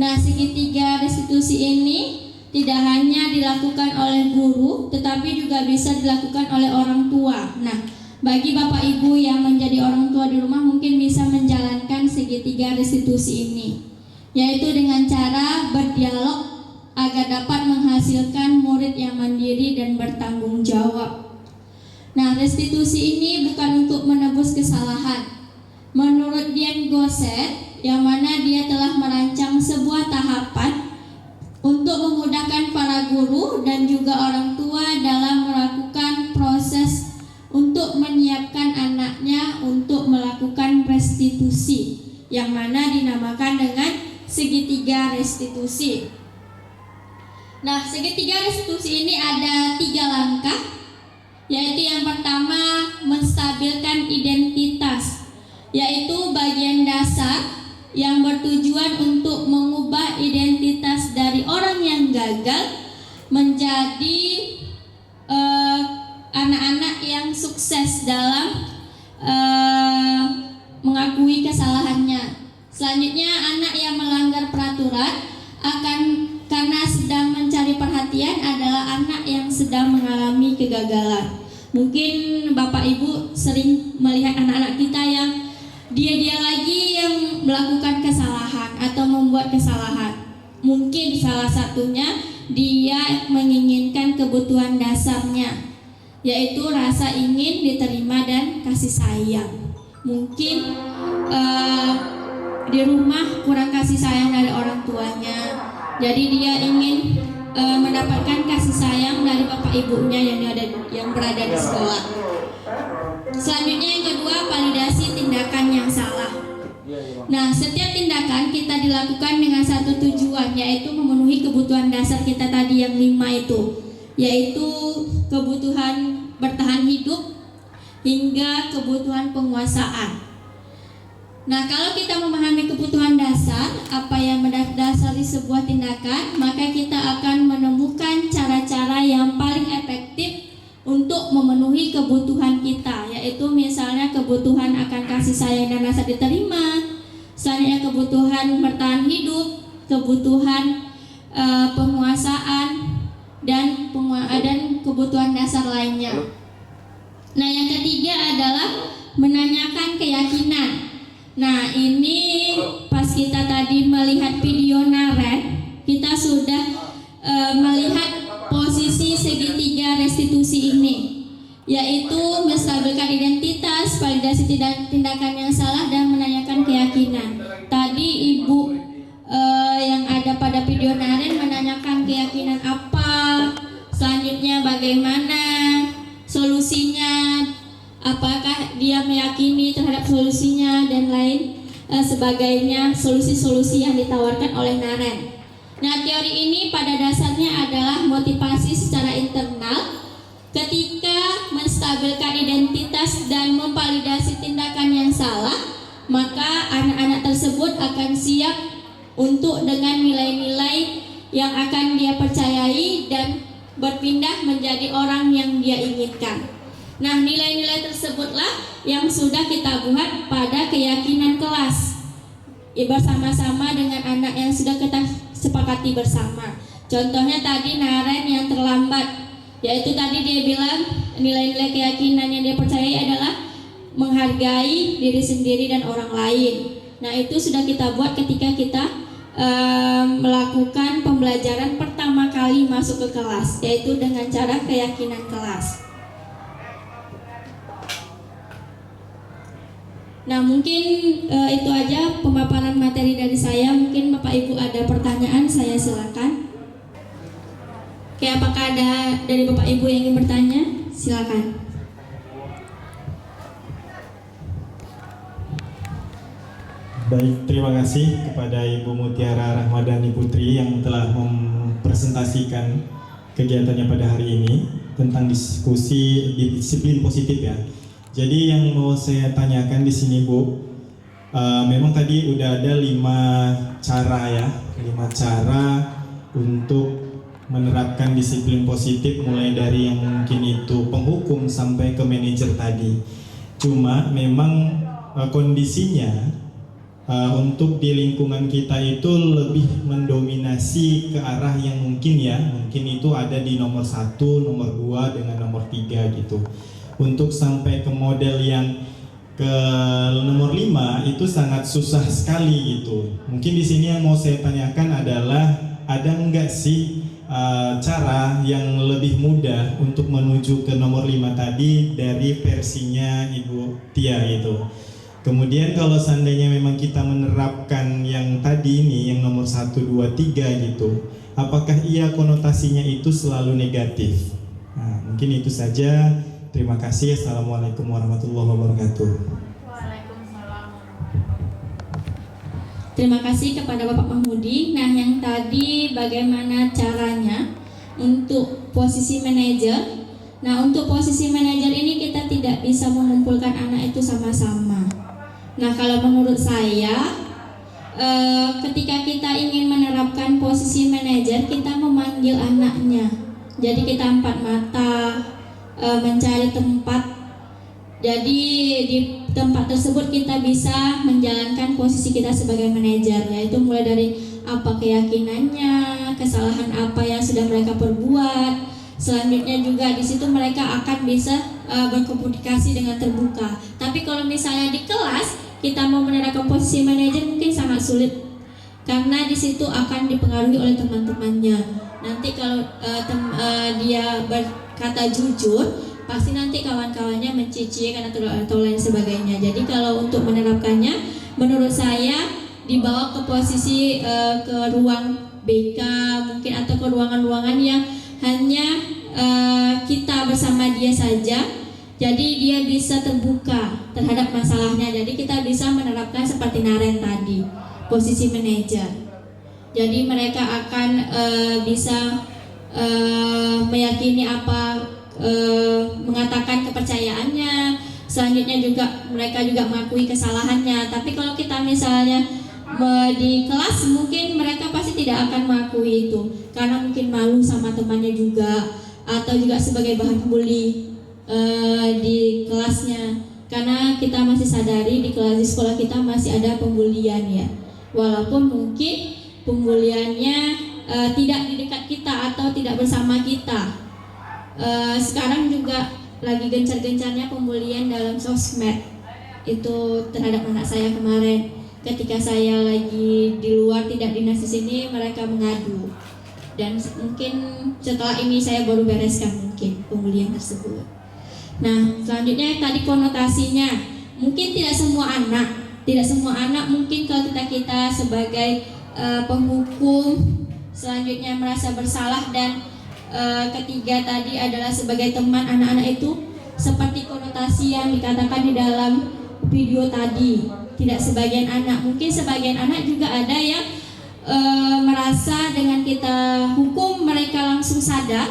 Nah, segitiga restitusi ini tidak hanya dilakukan oleh guru, tetapi juga bisa dilakukan oleh orang tua. Nah, bagi Bapak Ibu yang menjadi orang tua di rumah mungkin bisa menjalankan segitiga restitusi ini, yaitu dengan cara berdialog agar dapat menghasilkan murid yang mandiri dan bertanggung jawab. Nah, restitusi ini bukan untuk menebus kesalahan. Menurut Dian Gosset, yang mana dia telah merancang sebuah tahapan untuk memudahkan para guru dan juga orang tua dalam melakukan proses untuk menyiapkan anaknya untuk melakukan restitusi, yang mana dinamakan dengan segitiga restitusi. Nah, segitiga restitusi ini ada 3 langkah, yaitu yang pertama menstabilkan identitas, yaitu bagian dasar yang bertujuan untuk mengubah identitas dari orang yang gagal menjadi anak-anak yang sukses dalam mengakui kesalahannya. Selanjutnya, anak yang melanggar peraturan akan karena sedang mencari perhatian adalah anak yang sedang mengalami kegagalan. Mungkin Bapak Ibu sering melihat anak-anak kita yang dia lagi yang melakukan kesalahan atau membuat salah satunya dia menginginkan kebutuhan dasarnya, yaitu rasa ingin diterima dan kasih sayang. Mungkin di rumah kurang kasih sayang dari orang tuanya, jadi dia ingin mendapatkan kasih sayang dari bapak ibunya yang berada di sekolah. Selanjutnya yang kedua, validasi tindakan yang salah. Nah, setiap tindakan kita dilakukan dengan satu tujuan, yaitu memenuhi kebutuhan dasar kita tadi yang 5 itu, yaitu kebutuhan bertahan hidup hingga kebutuhan penguasaan. Nah, kalau kita memahami kebutuhan dasar, apa yang mendasari sebuah tindakan, maka kita akan menemukan cara-cara yang paling efektif untuk memenuhi kebutuhan kita, yaitu misalnya kebutuhan akan kasih sayang dan rasa diterima, selanjutnya kebutuhan bertahan hidup, kebutuhan penguasaan, dan kebutuhan dasar lainnya. Nah, yang ketiga adalah menanyakan keyakinan. Nah, ini pas kita tadi melihat video Naren, kita sudah melihat posisi segitiga restitusi ini, yaitu menstabilkan identitas, validasi tindakan yang salah, dan menanyakan keyakinan. Tadi ibu yang ada pada video Naren menanyakan keyakinan apa, selanjutnya bagaimana solusinya, apakah dia meyakini terhadap solusinya, dan lain sebagainya, solusi-solusi yang ditawarkan oleh Naren. Nah, teori ini pada dasarnya adalah motivasi secara internal. Ketika menstabilkan identitas dan memvalidasi tindakan yang salah, maka anak-anak tersebut akan siap untuk dengan nilai-nilai yang akan dia percayai dan berpindah menjadi orang yang dia inginkan. Nah, nilai-nilai tersebutlah yang sudah kita buat pada keyakinan kelas bersama-sama dengan anak yang sudah kita sepakati bersama. Contohnya tadi Naren yang terlambat, yaitu tadi dia bilang nilai-nilai keyakinan yang dia percayai adalah menghargai diri sendiri dan orang lain. Nah, itu sudah kita buat ketika kita melakukan pembelajaran pertama kali masuk ke kelas, yaitu dengan cara keyakinan kelas. Nah, mungkin itu aja pemaparan materi dari saya. Mungkin Bapak Ibu ada pertanyaan, saya silakan. Oke, apakah ada dari Bapak Ibu yang ingin bertanya? Silakan. Baik, terima kasih kepada Ibu Mutiara Rahmadani Putri yang telah mempresentasikan kegiatannya pada hari ini tentang diskusi disiplin positif ya. Jadi yang mau saya tanyakan di sini Bu, memang tadi udah ada 5 cara untuk menerapkan disiplin positif, mulai dari yang mungkin itu penghukum sampai ke manajer tadi. Cuma memang kondisinya untuk di lingkungan kita itu lebih mendominasi ke arah yang mungkin itu ada di nomor 1, nomor 2 dengan nomor 3 gitu. Untuk sampai ke model yang ke nomor 5 itu sangat susah sekali gitu. Mungkin di sini yang mau saya tanyakan adalah ada enggak sih cara yang lebih mudah untuk menuju ke nomor 5 tadi dari versinya Ibu Tia itu. Kemudian kalau seandainya memang kita menerapkan yang tadi ini, yang nomor 1, 2, 3 gitu, apakah iya konotasinya itu selalu negatif? Nah, mungkin itu saja. Terima kasih. Assalamualaikum warahmatullahi wabarakatuh. Waalaikumsalam. Terima kasih kepada Bapak Mahmudi. Nah, yang tadi bagaimana caranya untuk posisi manajer. Nah, untuk posisi manajer ini kita tidak bisa mengumpulkan anak itu sama-sama. Nah, kalau menurut saya ketika kita ingin menerapkan posisi manajer, kita memanggil anaknya. Jadi kita 4 mata mencari tempat. Jadi di tempat tersebut kita bisa menjalankan posisi kita sebagai manajer, yaitu mulai dari apa keyakinannya, kesalahan apa yang sudah mereka perbuat. Selanjutnya juga di situ mereka akan bisa berkomunikasi dengan terbuka. Tapi kalau misalnya di kelas kita mau menerapkan posisi manajer mungkin sangat sulit karena di situ akan dipengaruhi oleh teman-temannya. Nanti kalau dia berkata jujur, pasti nanti kawan-kawannya mencicikan atau lain sebagainya. Jadi kalau untuk menerapkannya, menurut saya dibawa ke posisi ke ruang BK mungkin atau ke ruangan-ruangan yang hanya kita bersama dia saja. Jadi dia bisa terbuka terhadap masalahnya. Jadi kita bisa menerapkan seperti Naren tadi, posisi manajer. Jadi mereka akan bisa meyakini apa, mengatakan kepercayaannya. Selanjutnya juga mereka juga mengakui kesalahannya. Tapi kalau kita misalnya di kelas, mungkin mereka pasti tidak akan mengakui itu karena mungkin malu sama temannya juga, atau juga sebagai bahan bully di kelasnya. Karena kita masih sadari di sekolah kita masih ada pembulian ya, walaupun mungkin pembuliannya tidak di dekat kita atau tidak bersama kita. Sekarang juga lagi gencar-gencarnya pembulian dalam sosmed. Itu terhadap anak saya kemarin. Ketika saya lagi di luar tidak dinas di sini, mereka mengadu. Dan mungkin setelah ini saya baru bereskan mungkin pembulian tersebut. Nah, selanjutnya tadi konotasinya. Mungkin tidak semua anak mungkin kalau kita sebagai penghukum selanjutnya merasa bersalah, dan ketiga tadi adalah sebagai teman anak-anak itu seperti konotasi yang dikatakan di dalam video tadi. Tidak sebagian anak, mungkin sebagian anak juga ada yang merasa dengan kita hukum mereka langsung sadar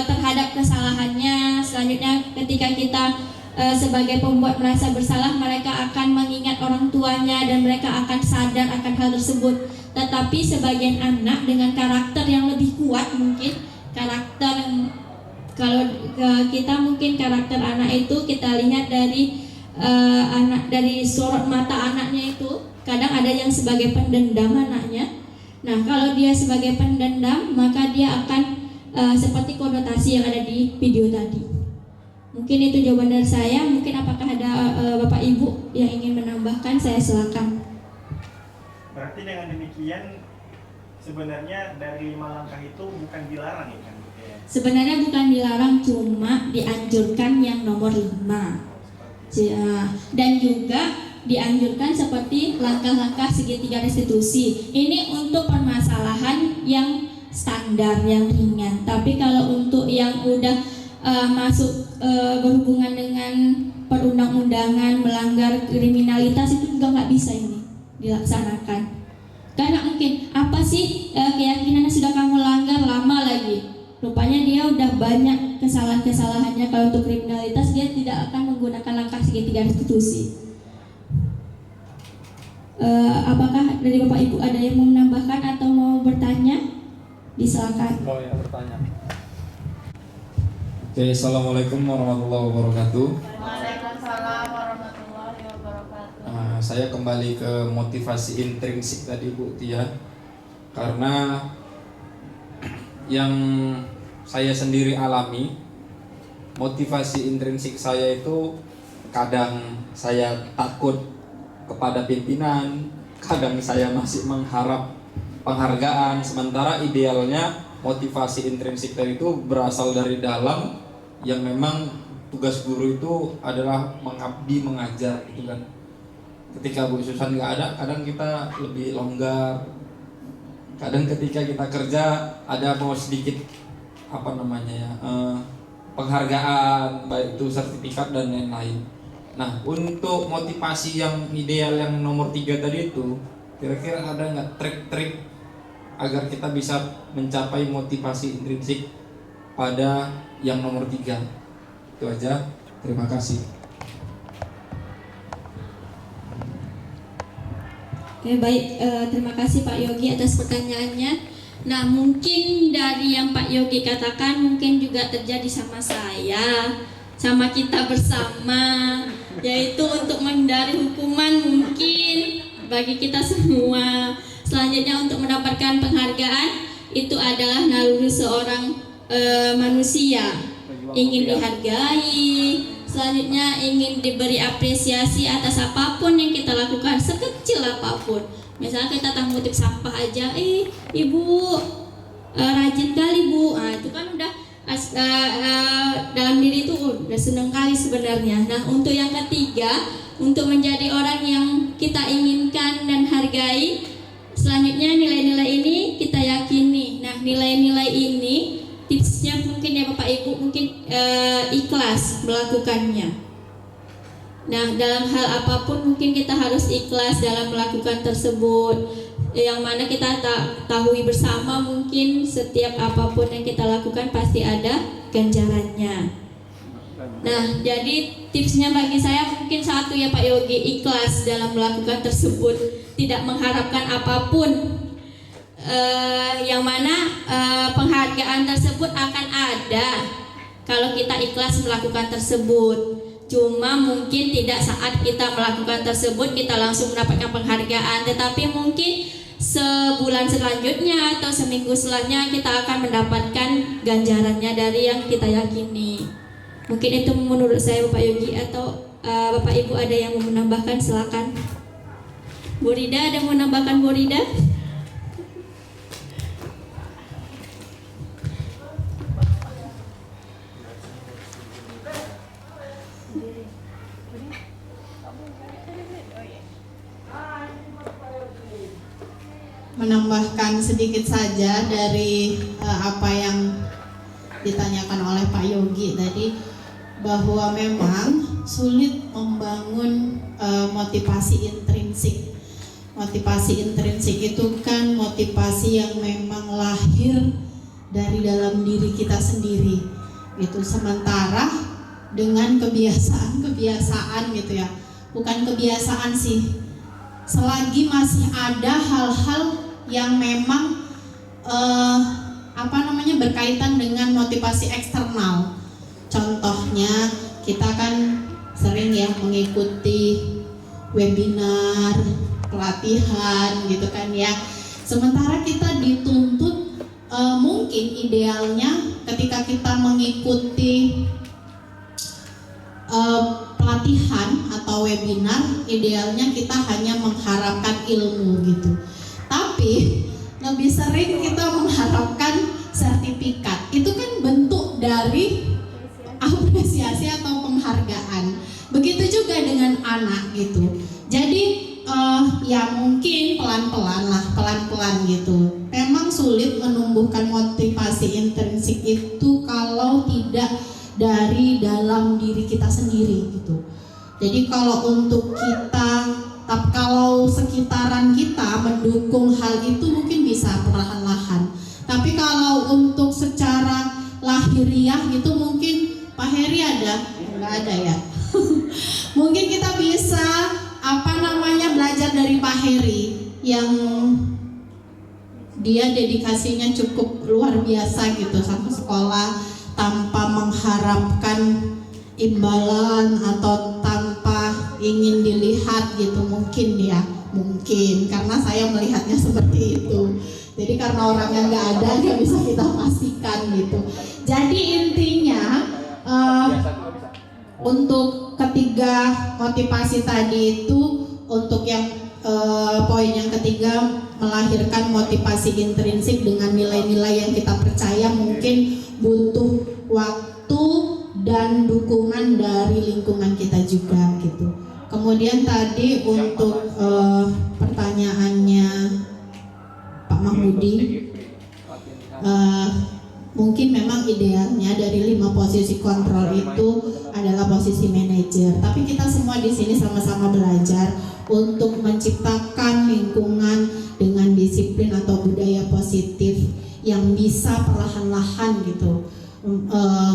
terhadap kesalahannya. Selanjutnya ketika kita sebagai pembuat merasa bersalah, mereka akan mengingat orang tuanya dan mereka akan sadar akan hal tersebut. Tetapi sebagian anak dengan karakter yang lebih kuat, mungkin karakter, kalau kita mungkin karakter anak itu kita lihat dari anak, dari sorot mata anaknya itu kadang ada yang sebagai pendendam anaknya. Nah, kalau dia sebagai pendendam, maka dia akan seperti konotasi yang ada di video tadi. Mungkin itu jawaban dari saya. Mungkin apakah ada Bapak Ibu yang ingin menambahkan? Saya silakan. Berarti dengan demikian sebenarnya dari 5 langkah itu bukan dilarang ya kan? Sebenarnya bukan dilarang, cuma dianjurkan yang nomor 5. Dan juga dianjurkan seperti langkah-langkah segitiga restitusi. Ini untuk permasalahan yang standar, yang ringan. Tapi kalau untuk yang udah masuk berhubungan dengan perundang-undangan, melanggar kriminalitas, itu juga nggak bisa ini dilaksanakan. Karena mungkin apa sih keyakinan yang sudah kamu langgar lama lagi? Rupanya dia udah banyak kesalahan-kesalahannya. Kalau untuk kriminalitas dia tidak akan menggunakan langkah segitiga restitusi. Apakah dari Bapak Ibu ada yang mau menambahkan atau mau bertanya? Disilakan. Mau ya bertanya. Oke, assalamualaikum warahmatullahi wabarakatuh. Waalaikumsalam warahmatullahi wabarakatuh. Saya kembali ke motivasi intrinsik tadi Bu Tia, karena yang saya sendiri alami, motivasi intrinsik saya itu kadang saya takut kepada pimpinan, kadang saya masih mengharap penghargaan, sementara idealnya motivasi intrinsik tadi itu berasal dari dalam, yang memang tugas guru itu adalah mengabdi, mengajar gitu kan. Ketika Bu Susan nggak ada, kadang kita lebih longgar. Kadang ketika kita kerja ada mau sedikit penghargaan, baik itu sertifikat dan lain-lain. Nah, untuk motivasi yang ideal yang nomor 3 tadi itu, kira-kira ada nggak trik-trik agar kita bisa mencapai motivasi intrinsik pada yang nomor 3? Itu aja. Terima kasih. Oke, baik, terima kasih Pak Yogi atas pertanyaannya. Nah, mungkin dari yang Pak Yogi katakan mungkin juga terjadi sama saya, sama kita bersama, yaitu untuk menghindari hukuman mungkin bagi kita semua. Selanjutnya untuk mendapatkan penghargaan itu adalah naluri seorang manusia, ingin dihargai, selanjutnya ingin diberi apresiasi atas apapun yang kita lakukan, sekecil apapun. Misalnya kita ngutip sampah aja, ibu rajin kali bu, itu kan udah dalam diri itu udah seneng kali sebenarnya. Nah untuk yang ketiga, untuk menjadi orang yang kita inginkan dan hargai, selanjutnya nilai-nilai ini kita yakini. Nah nilai-nilai ini tipsnya mungkin ya Bapak Ibu, mungkin ikhlas melakukannya. Nah dalam hal apapun mungkin kita harus ikhlas dalam melakukan tersebut. Yang mana kita tahui bersama mungkin setiap apapun yang kita lakukan pasti ada ganjarannya. Nah jadi tipsnya bagi saya mungkin satu ya Pak Yogi, ikhlas dalam melakukan tersebut, tidak mengharapkan apapun. Yang mana penghargaan tersebut akan ada kalau kita ikhlas melakukan tersebut. Cuma mungkin tidak saat kita melakukan tersebut kita langsung mendapatkan penghargaan, tetapi mungkin sebulan selanjutnya atau seminggu setelahnya kita akan mendapatkan ganjarannya dari yang kita yakini. Mungkin itu menurut saya Bapak Yogi, atau Bapak Ibu ada yang mau menambahkan, silakan. Bu Rida, ada yang mau menambahkan Bu Rida? Menambahkan sedikit saja dari apa yang ditanyakan oleh Pak Yogi tadi, bahwa memang sulit membangun motivasi intrinsik. Motivasi intrinsik itu kan motivasi yang memang lahir dari dalam diri kita sendiri gitu. Sementara dengan kebiasaan gitu ya, bukan kebiasaan sih, selagi masih ada hal-hal yang memang berkaitan dengan motivasi eksternal. Contohnya kita kan sering ya mengikuti webinar, pelatihan gitu kan ya. Sementara kita dituntut mungkin idealnya ketika kita mengikuti pelatihan atau webinar, idealnya kita hanya mengharapkan ilmu gitu. Tapi lebih sering kita mengharapkan sertifikat. Itu kan bentuk dari apresiasi atau penghargaan. Begitu juga dengan anak gitu. Jadi ya mungkin pelan-pelan gitu. Memang sulit menumbuhkan motivasi intrinsik itu kalau tidak dari dalam diri kita sendiri gitu. Jadi kalau untuk kita, kalau sekitaran kita mendukung hal itu mungkin bisa perlahan-lahan. Tapi kalau untuk secara lahiriah gitu mungkin Pak Heri ada? Enggak ada ya. Mungkin kita bisa belajar dari Pak Heri yang dia dedikasinya cukup luar biasa gitu sama sekolah, tanpa mengharapkan imbalan atau tanpa ingin dilihat gitu, mungkin karena saya melihatnya seperti itu. Jadi karena orangnya nggak ada, nggak bisa kita pastikan gitu. Jadi intinya untuk ketiga motivasi tadi itu, untuk yang poin yang ketiga, melahirkan motivasi intrinsik dengan nilai-nilai yang kita percaya, mungkin butuh waktu dan dukungan dari lingkungan kita juga gitu. Kemudian tadi untuk pertanyaannya Pak Mahmudi, mungkin memang idealnya dari 5 posisi kontrol itu adalah posisi manajer. Tapi kita semua di sini sama-sama belajar untuk menciptakan lingkungan dengan disiplin atau budaya positif yang bisa perlahan-lahan gitu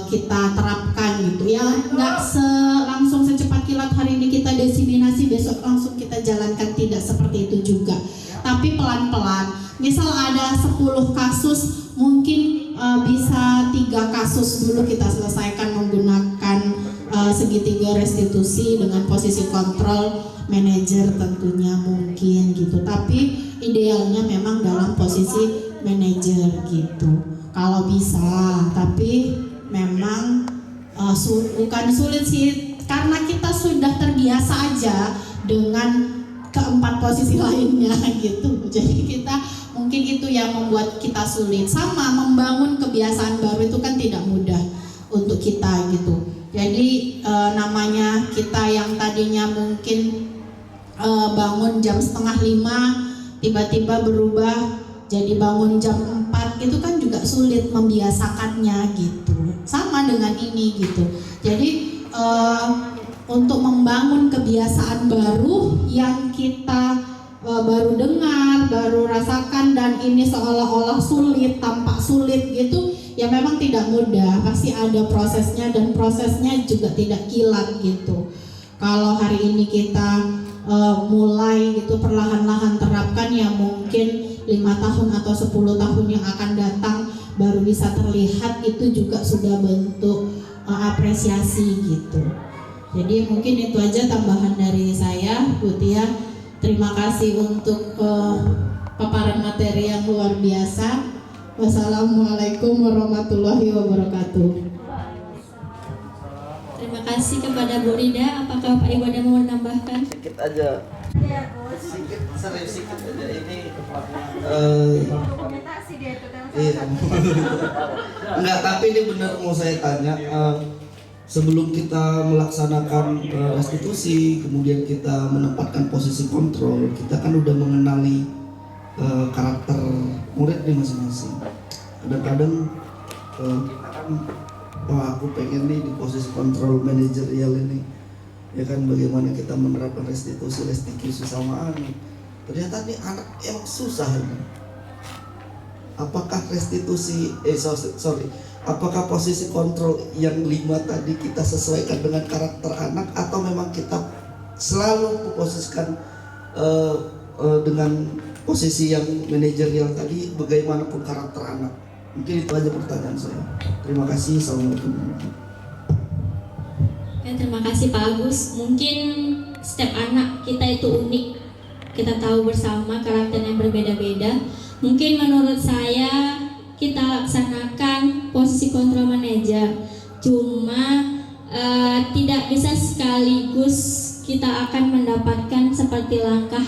kita terapkan gitu ya. Nggak langsung secepat kilat hari ini kita diseminasi, besok langsung kita jalankan, tidak seperti itu juga. Tapi pelan-pelan. Misal ada 10 kasus, mungkin bisa 3 kasus dulu kita selesaikan menggunakan segitiga restitusi dengan posisi kontrol manajer tentunya mungkin gitu. Tapi idealnya memang dalam posisi manajer gitu kalau bisa. Tapi memang bukan sulit sih, karena kita sudah terbiasa aja dengan keempat posisi lainnya gitu. Jadi kita mungkin itu yang membuat kita sulit. Sama membangun kebiasaan baru itu kan tidak mudah untuk kita gitu. Jadi namanya kita yang tadinya mungkin bangun jam 4:30 tiba-tiba berubah jadi bangun jam 4 itu kan juga sulit membiasakannya gitu. Sama dengan ini gitu. Jadi untuk membangun kebiasaan baru yang kita baru dengar, baru rasakan dan ini seolah-olah sulit, tampak sulit gitu, ya memang tidak mudah. Pasti ada prosesnya dan prosesnya juga tidak kilat gitu. Kalau hari ini kita mulai gitu perlahan-lahan terapkan, ya mungkin 5 tahun atau 10 tahun yang akan datang baru bisa terlihat, itu juga sudah bentuk apresiasi gitu. Jadi mungkin itu aja tambahan dari saya, Bu Tia. Terima kasih untuk paparan materi yang luar biasa. Wassalamualaikum warahmatullahi wabarakatuh. Terima kasih kepada Bu Rida. Apakah Pak Ibu ada mau menambahkan? Sedikit aja. Sedikit aja ini. Iya. Enggak, tapi ini benar mau saya tanya. Sebelum kita melaksanakan restitusi, kemudian kita menempatkan posisi kontrol, kita kan udah mengenali karakter murid nih masing-masing. Kadang-kadang kita kan, aku pengen nih di posisi kontrol manajerial ini, ya kan, bagaimana kita menerapkan restitusi sama anak. Ternyata nih anak yang susah ini. Apakah restitusi, apakah posisi kontrol yang 5 tadi kita sesuaikan dengan karakter anak, atau memang kita selalu memposisikan dengan posisi yang manajerial tadi bagaimanapun karakter anak? Mungkin itu aja pertanyaan saya. Terima kasih. Assalamualaikum. Ya, terima kasih Pak Agus. Mungkin setiap anak kita itu unik. Kita tahu bersama karakternya berbeda-beda. Mungkin menurut saya kita laksanakan posisi kontrol manajer, cuma tidak bisa sekaligus kita akan mendapatkan seperti langkah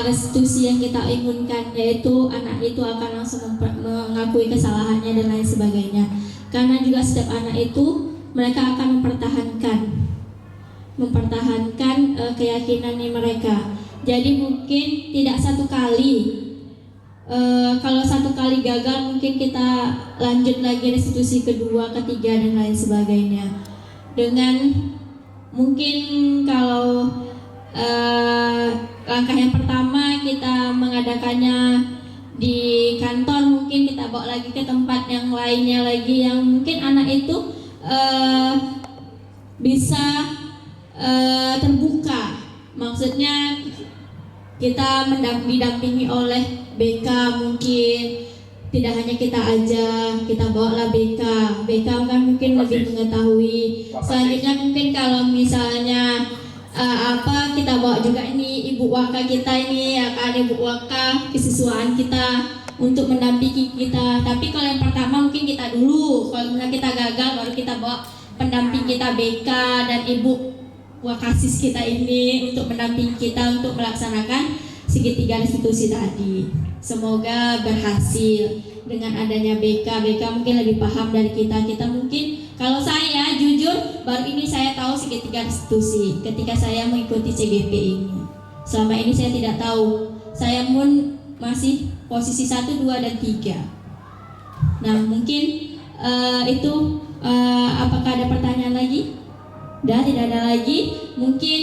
restitusi yang kita inginkan, yaitu anak itu akan langsung mengakui kesalahannya dan lain sebagainya. Karena juga setiap anak itu mereka akan mempertahankan keyakinannya mereka. Jadi mungkin tidak satu kali. Kalau satu kali gagal, mungkin kita lanjut lagi restitusi kedua, ketiga dan lain sebagainya. Dengan mungkin kalau langkah yang pertama kita mengadakannya di kantor, mungkin kita bawa lagi ke tempat yang lainnya lagi yang mungkin anak itu bisa terbuka. Maksudnya kita didampingi oleh BK, mungkin tidak hanya kita aja, kita bawalah BK kan mungkin lebih mengetahui. Selanjutnya mungkin kalau misalnya kita bawa juga ini Ibu Waka kita ini, ya kan, Ibu Waka kesiswaan kita untuk mendampingi kita. Tapi kalau yang pertama mungkin kita dulu, kalau misalnya kita gagal baru kita bawa pendamping kita BK dan Ibu Wakasis kita ini untuk mendampingi kita untuk melaksanakan segitiga restitusi tadi. Semoga berhasil dengan adanya BK mungkin lebih paham dari kita. Kita mungkin, kalau saya jujur baru ini saya tahu segitiga restitusi ketika saya mengikuti CGP ini. Selama ini saya tidak tahu. Saya pun masih posisi 1, 2 dan 3. Nah mungkin itu apakah ada pertanyaan lagi? Udah tidak ada lagi. Mungkin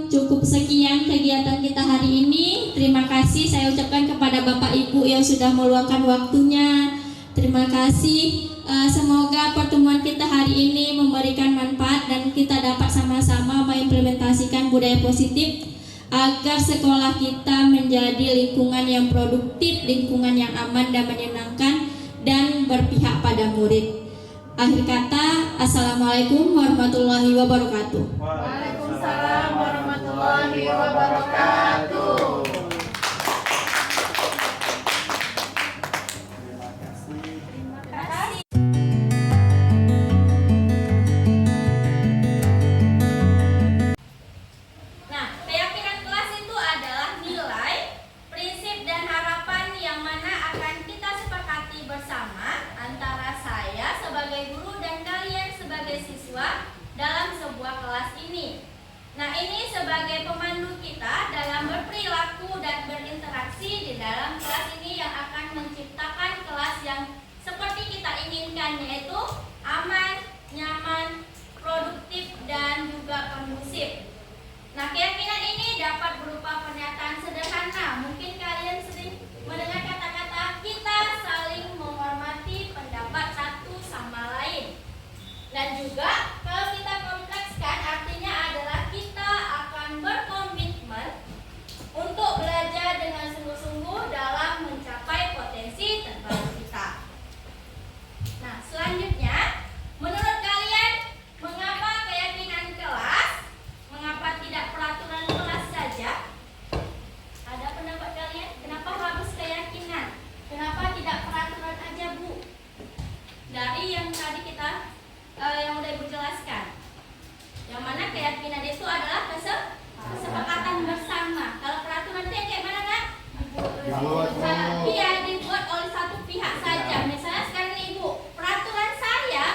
cukup sekian kegiatan kita hari ini. Terima kasih saya ucapkan kepada Bapak Ibu yang sudah meluangkan waktunya. Terima kasih. Semoga pertemuan kita hari ini memberikan manfaat dan kita dapat sama-sama mengimplementasikan budaya positif agar sekolah kita menjadi lingkungan yang produktif, lingkungan yang aman dan menyenangkan dan berpihak pada murid. Akhir kata, Assalamualaikum warahmatullahi wabarakatuh. Waalaikumsalam warahmatullahi wabarakatuh. Nah, keyakinan kelas ini sebagai pemandu kita dalam berperilaku dan berinteraksi di dalam kelas ini yang akan menciptakan kelas yang seperti kita inginkan, yaitu aman, nyaman, produktif, dan juga kondusif. Nah, keyakinan ini dapat berupa pernyataan sederhana. Mungkin kalian sering mendengar kata-kata kita saling menghormati pendapat satu sama lain. Dan juga kalau kita komplekskan, artinya adalah kita akan berkomitmen untuk belajar dengan sungguh-sungguh dalam mencapai potensi terbaru kita. Nah, selanjutnya, menurut kalian, mengapa keyakinan kelas? Mengapa tidak peraturan kelas saja? Ada pendapat kalian? Kenapa harus keyakinan? Kenapa tidak peraturan aja, Bu? Dari yang tadi kita yang udah Ibu jelaskan, yang mana keyakinan itu adalah kesepakatan bersama. Kalau peraturan itu kayak mana, Kak? Iya, dibuat oleh satu pihak saja. Misalnya sekarang nih, Ibu, peraturan saya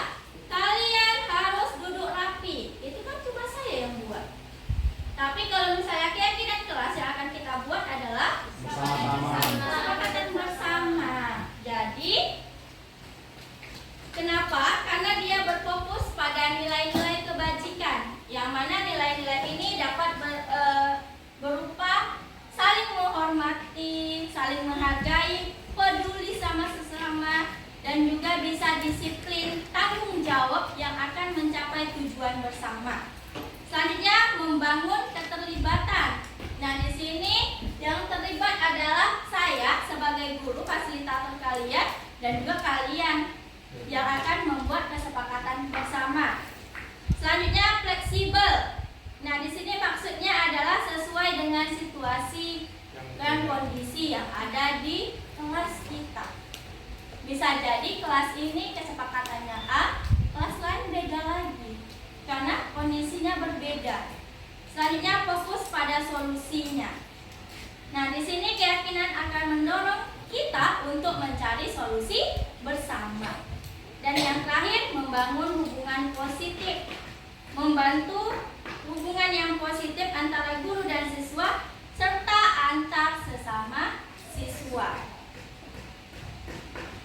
kalian harus duduk rapi. Itu kan cuma saya yang buat. Tapi kalau misalnya keyakinan kelas yang akan kita buat adalah kesepakatan bersama. Jadi kenapa? Karena dia berfokus pada nilai-nilai kebajikan, yang mana nilai-nilai ini dapat berupa saling menghormati, saling menghargai, peduli sama sesama, dan juga bisa disiplin, tanggung jawab yang akan mencapai tujuan bersama. Selanjutnya, membangun keterlibatan. Nah, di sini yang terlibat adalah saya sebagai guru fasilitator kalian dan juga kalian yang akan membuat kesepakatan bersama. Selanjutnya, fleksibel. Nah, di sini maksudnya adalah sesuai dengan situasi dan kondisi yang ada di kelas kita. Bisa jadi kelas ini kesepakatannya A, kelas lain beda lagi karena kondisinya berbeda. Selanjutnya, fokus pada solusinya. Nah, di sini keyakinan akan mendorong kita untuk mencari solusi bersama. Dan yang terakhir, membangun hubungan positif. Membantu hubungan yang positif antara guru dan siswa serta antar sesama siswa.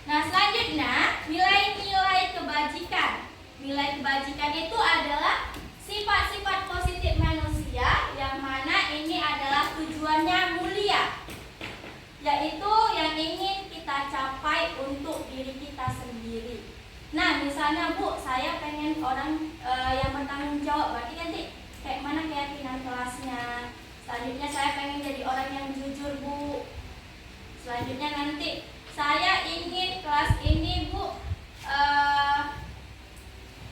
Nah, selanjutnya, nilai-nilai kebajikan. Nilai kebajikan itu adalah sifat-sifat positif manusia yang mana ini adalah tujuannya mulia, yaitu yang ingin kita capai untuk diri kita sendiri. Nah, misalnya, Bu, saya pengen orang yang bertanggung jawab. Berarti nanti kayak mana keyakinan kelasnya. Selanjutnya, saya pengen jadi orang yang jujur, Bu. Selanjutnya nanti saya ingin kelas ini, Bu,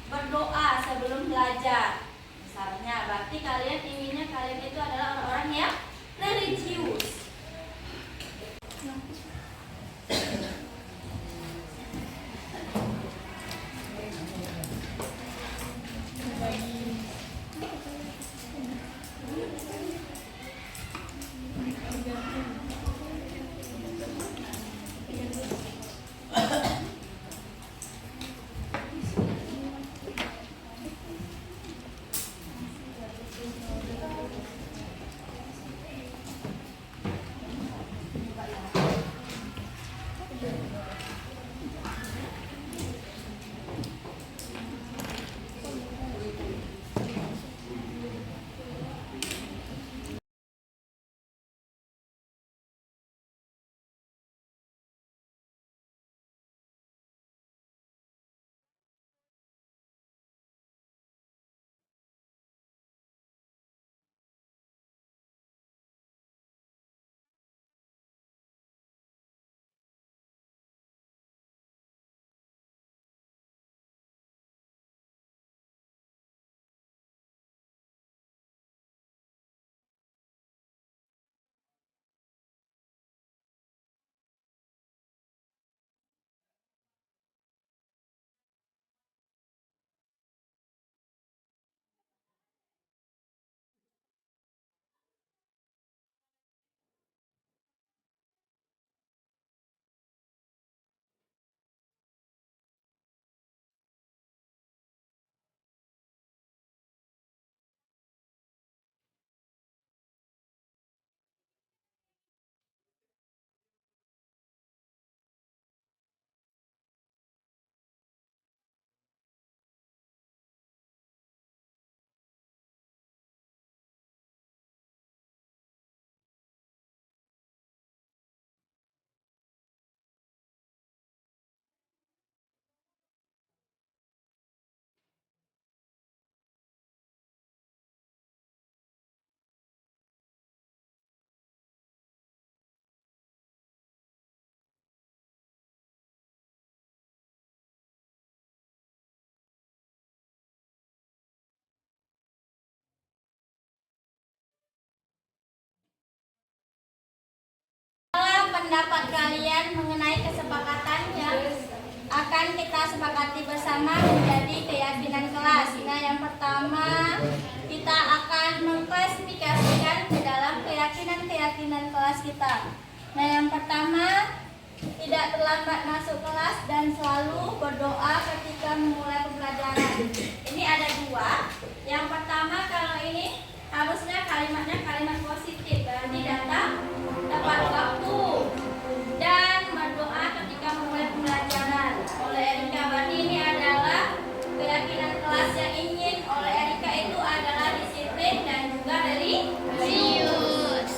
berdoa sebelum belajar. Misalnya, berarti kalian inginnya kalian itu adalah orang-orang yang religius. pendapat kalian mengenai kesepakatan yang akan kita sepakati bersama menjadi keyakinan kelas. Nah, yang pertama kita akan mengklasifikasikan ke dalam keyakinan kelas kita. Nah, yang pertama, tidak terlambat masuk kelas dan selalu berdoa ketika memulai pembelajaran. Ini ada dua. Yang pertama, kalau ini harusnya kalimatnya kalimat positif, berarti datang tepat waktu dan berdoa ketika memulai pembelajaran. Oleh Erika, berarti ini adalah keyakinan kelas yang ingin oleh Erika itu adalah disiplin dan juga religius.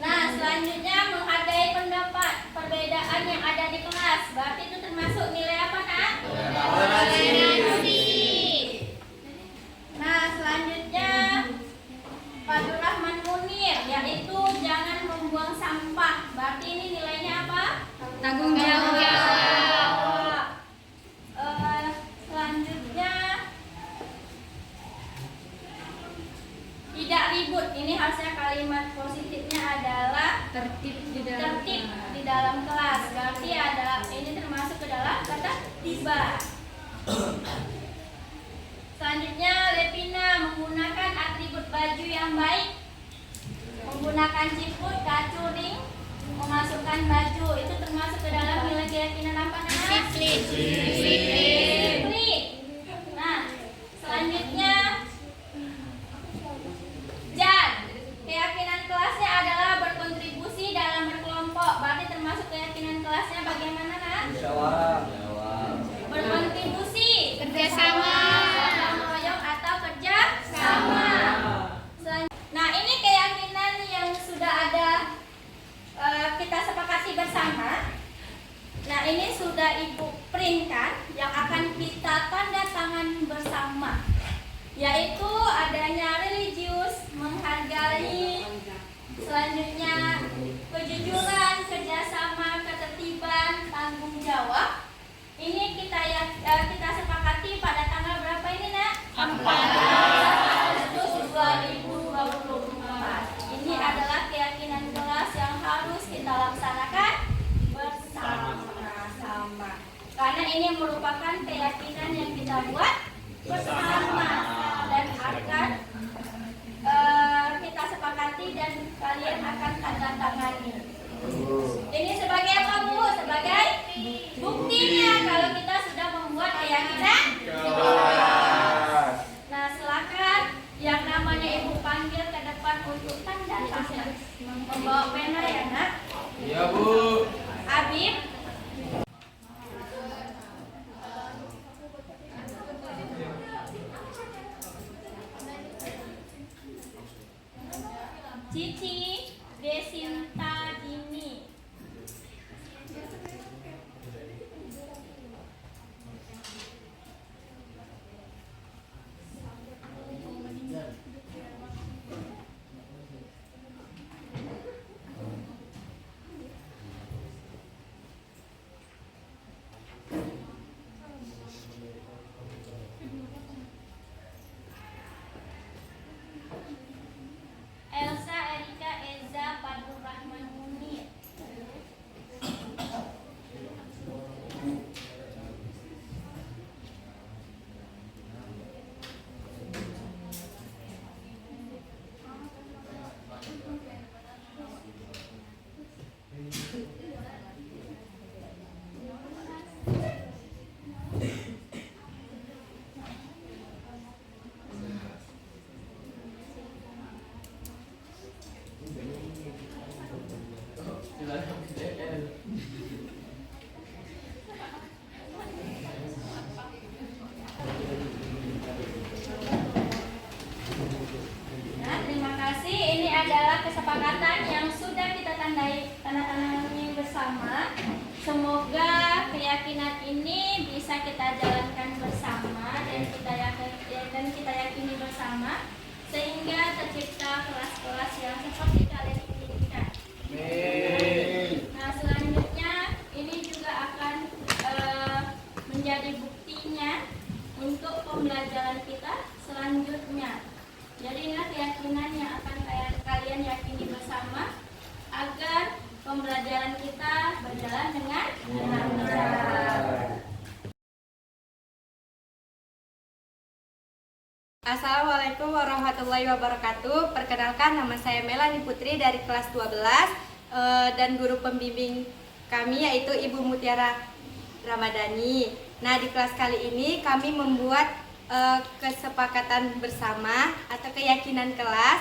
Nah, selanjutnya menghargai pendapat perbedaan yang ada di kelas. Berarti itu termasuk nilai apa, Nak? Toleransi. Nah, selanjutnya Fadlur Rahman Munir, yaitu jangan membuang sampah. Berarti ini nilainya apa? Tanggung jawab. Selanjutnya tidak ribut. Ini harusnya kalimat positifnya adalah tertib di dalam kelas. Berarti ada ini termasuk ke dalam kata tiba. Selanjutnya Lepina menggunakan atribut baju yang baik, menggunakan ciput, kacuring, memasukkan baju. Itu termasuk ke dalam nilai keyakinan apa namanya? Disiplin. Nah, selanjutnya Jan, keyakinan kelasnya adalah berkontribusi dalam berkelompok. Berarti termasuk keyakinan kelasnya bagaimana, Nak? Berkontribusi, kerjasama, royong atau kerja sama. Nah, ini keyakinan yang sudah ada kita sepakati bersama. Nah, ini sudah Ibu printkan yang akan kita tanda tangan bersama, yaitu adanya religius, menghargai, selanjutnya kejujuran, kerjasama, ketertiban, tanggung jawab. Ini kita sepakati pada tanggal berapa ini, Nak? 14 Agustus 2024. Ini adalah keyakinan kelas yang harus kita laksanakan bersama-sama. Karena ini merupakan keyakinan yang kita buat bersama dan akan kita sepakati dan kalian akan tanda tangani. Ini sebagai apa, Bu? Sebagai buktinya kalau kita sudah membuat keyakinan. Nah, silakan yang namanya Ibu panggil ke depan untuk tanda tangan. Membawa pena ya, Nak? Iya, Bu. Habib. Cici Desinta Dini. Elsa Erika Eza Fadlur Rahman Munir. Nah, terima kasih. Ini adalah kesepakatan yang sudah kita tanda-tangani bersama. Semoga keyakinan ini bisa kita jalankan bersama dan kita yakini bersama sehingga tercipta kelas-kelas yang seperti kalian inginkan. Nah, selanjutnya ini juga akan menjadi buktinya untuk pembelajaran kita selanjutnya. Jadi inilah keyakinan keyakinan yang akan kalian yakini bersama agar pembelajaran kita berjalan dengan benar. Assalamualaikum warahmatullahi wabarakatuh. Perkenalkan, nama saya Melani Putri dari kelas 12 dan guru pembimbing kami yaitu Ibu Mutiara Ramadhani. Nah, di kelas kali ini kami membuat kesepakatan bersama atau keyakinan kelas,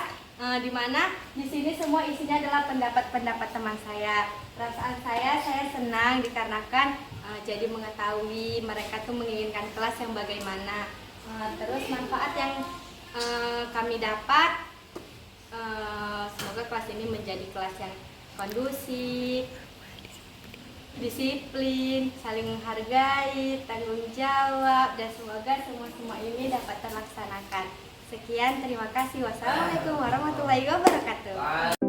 di mana di sini semua isinya adalah pendapat-pendapat teman saya. Perasaan saya senang dikarenakan jadi mengetahui mereka tuh menginginkan kelas yang bagaimana. Terus manfaat yang kami dapat, semoga kelas ini menjadi kelas yang kondusif, disiplin, saling menghargai, tanggung jawab, dan semoga semua ini dapat terlaksanakan. Sekian, terima kasih. Wassalamualaikum warahmatullahi wabarakatuh.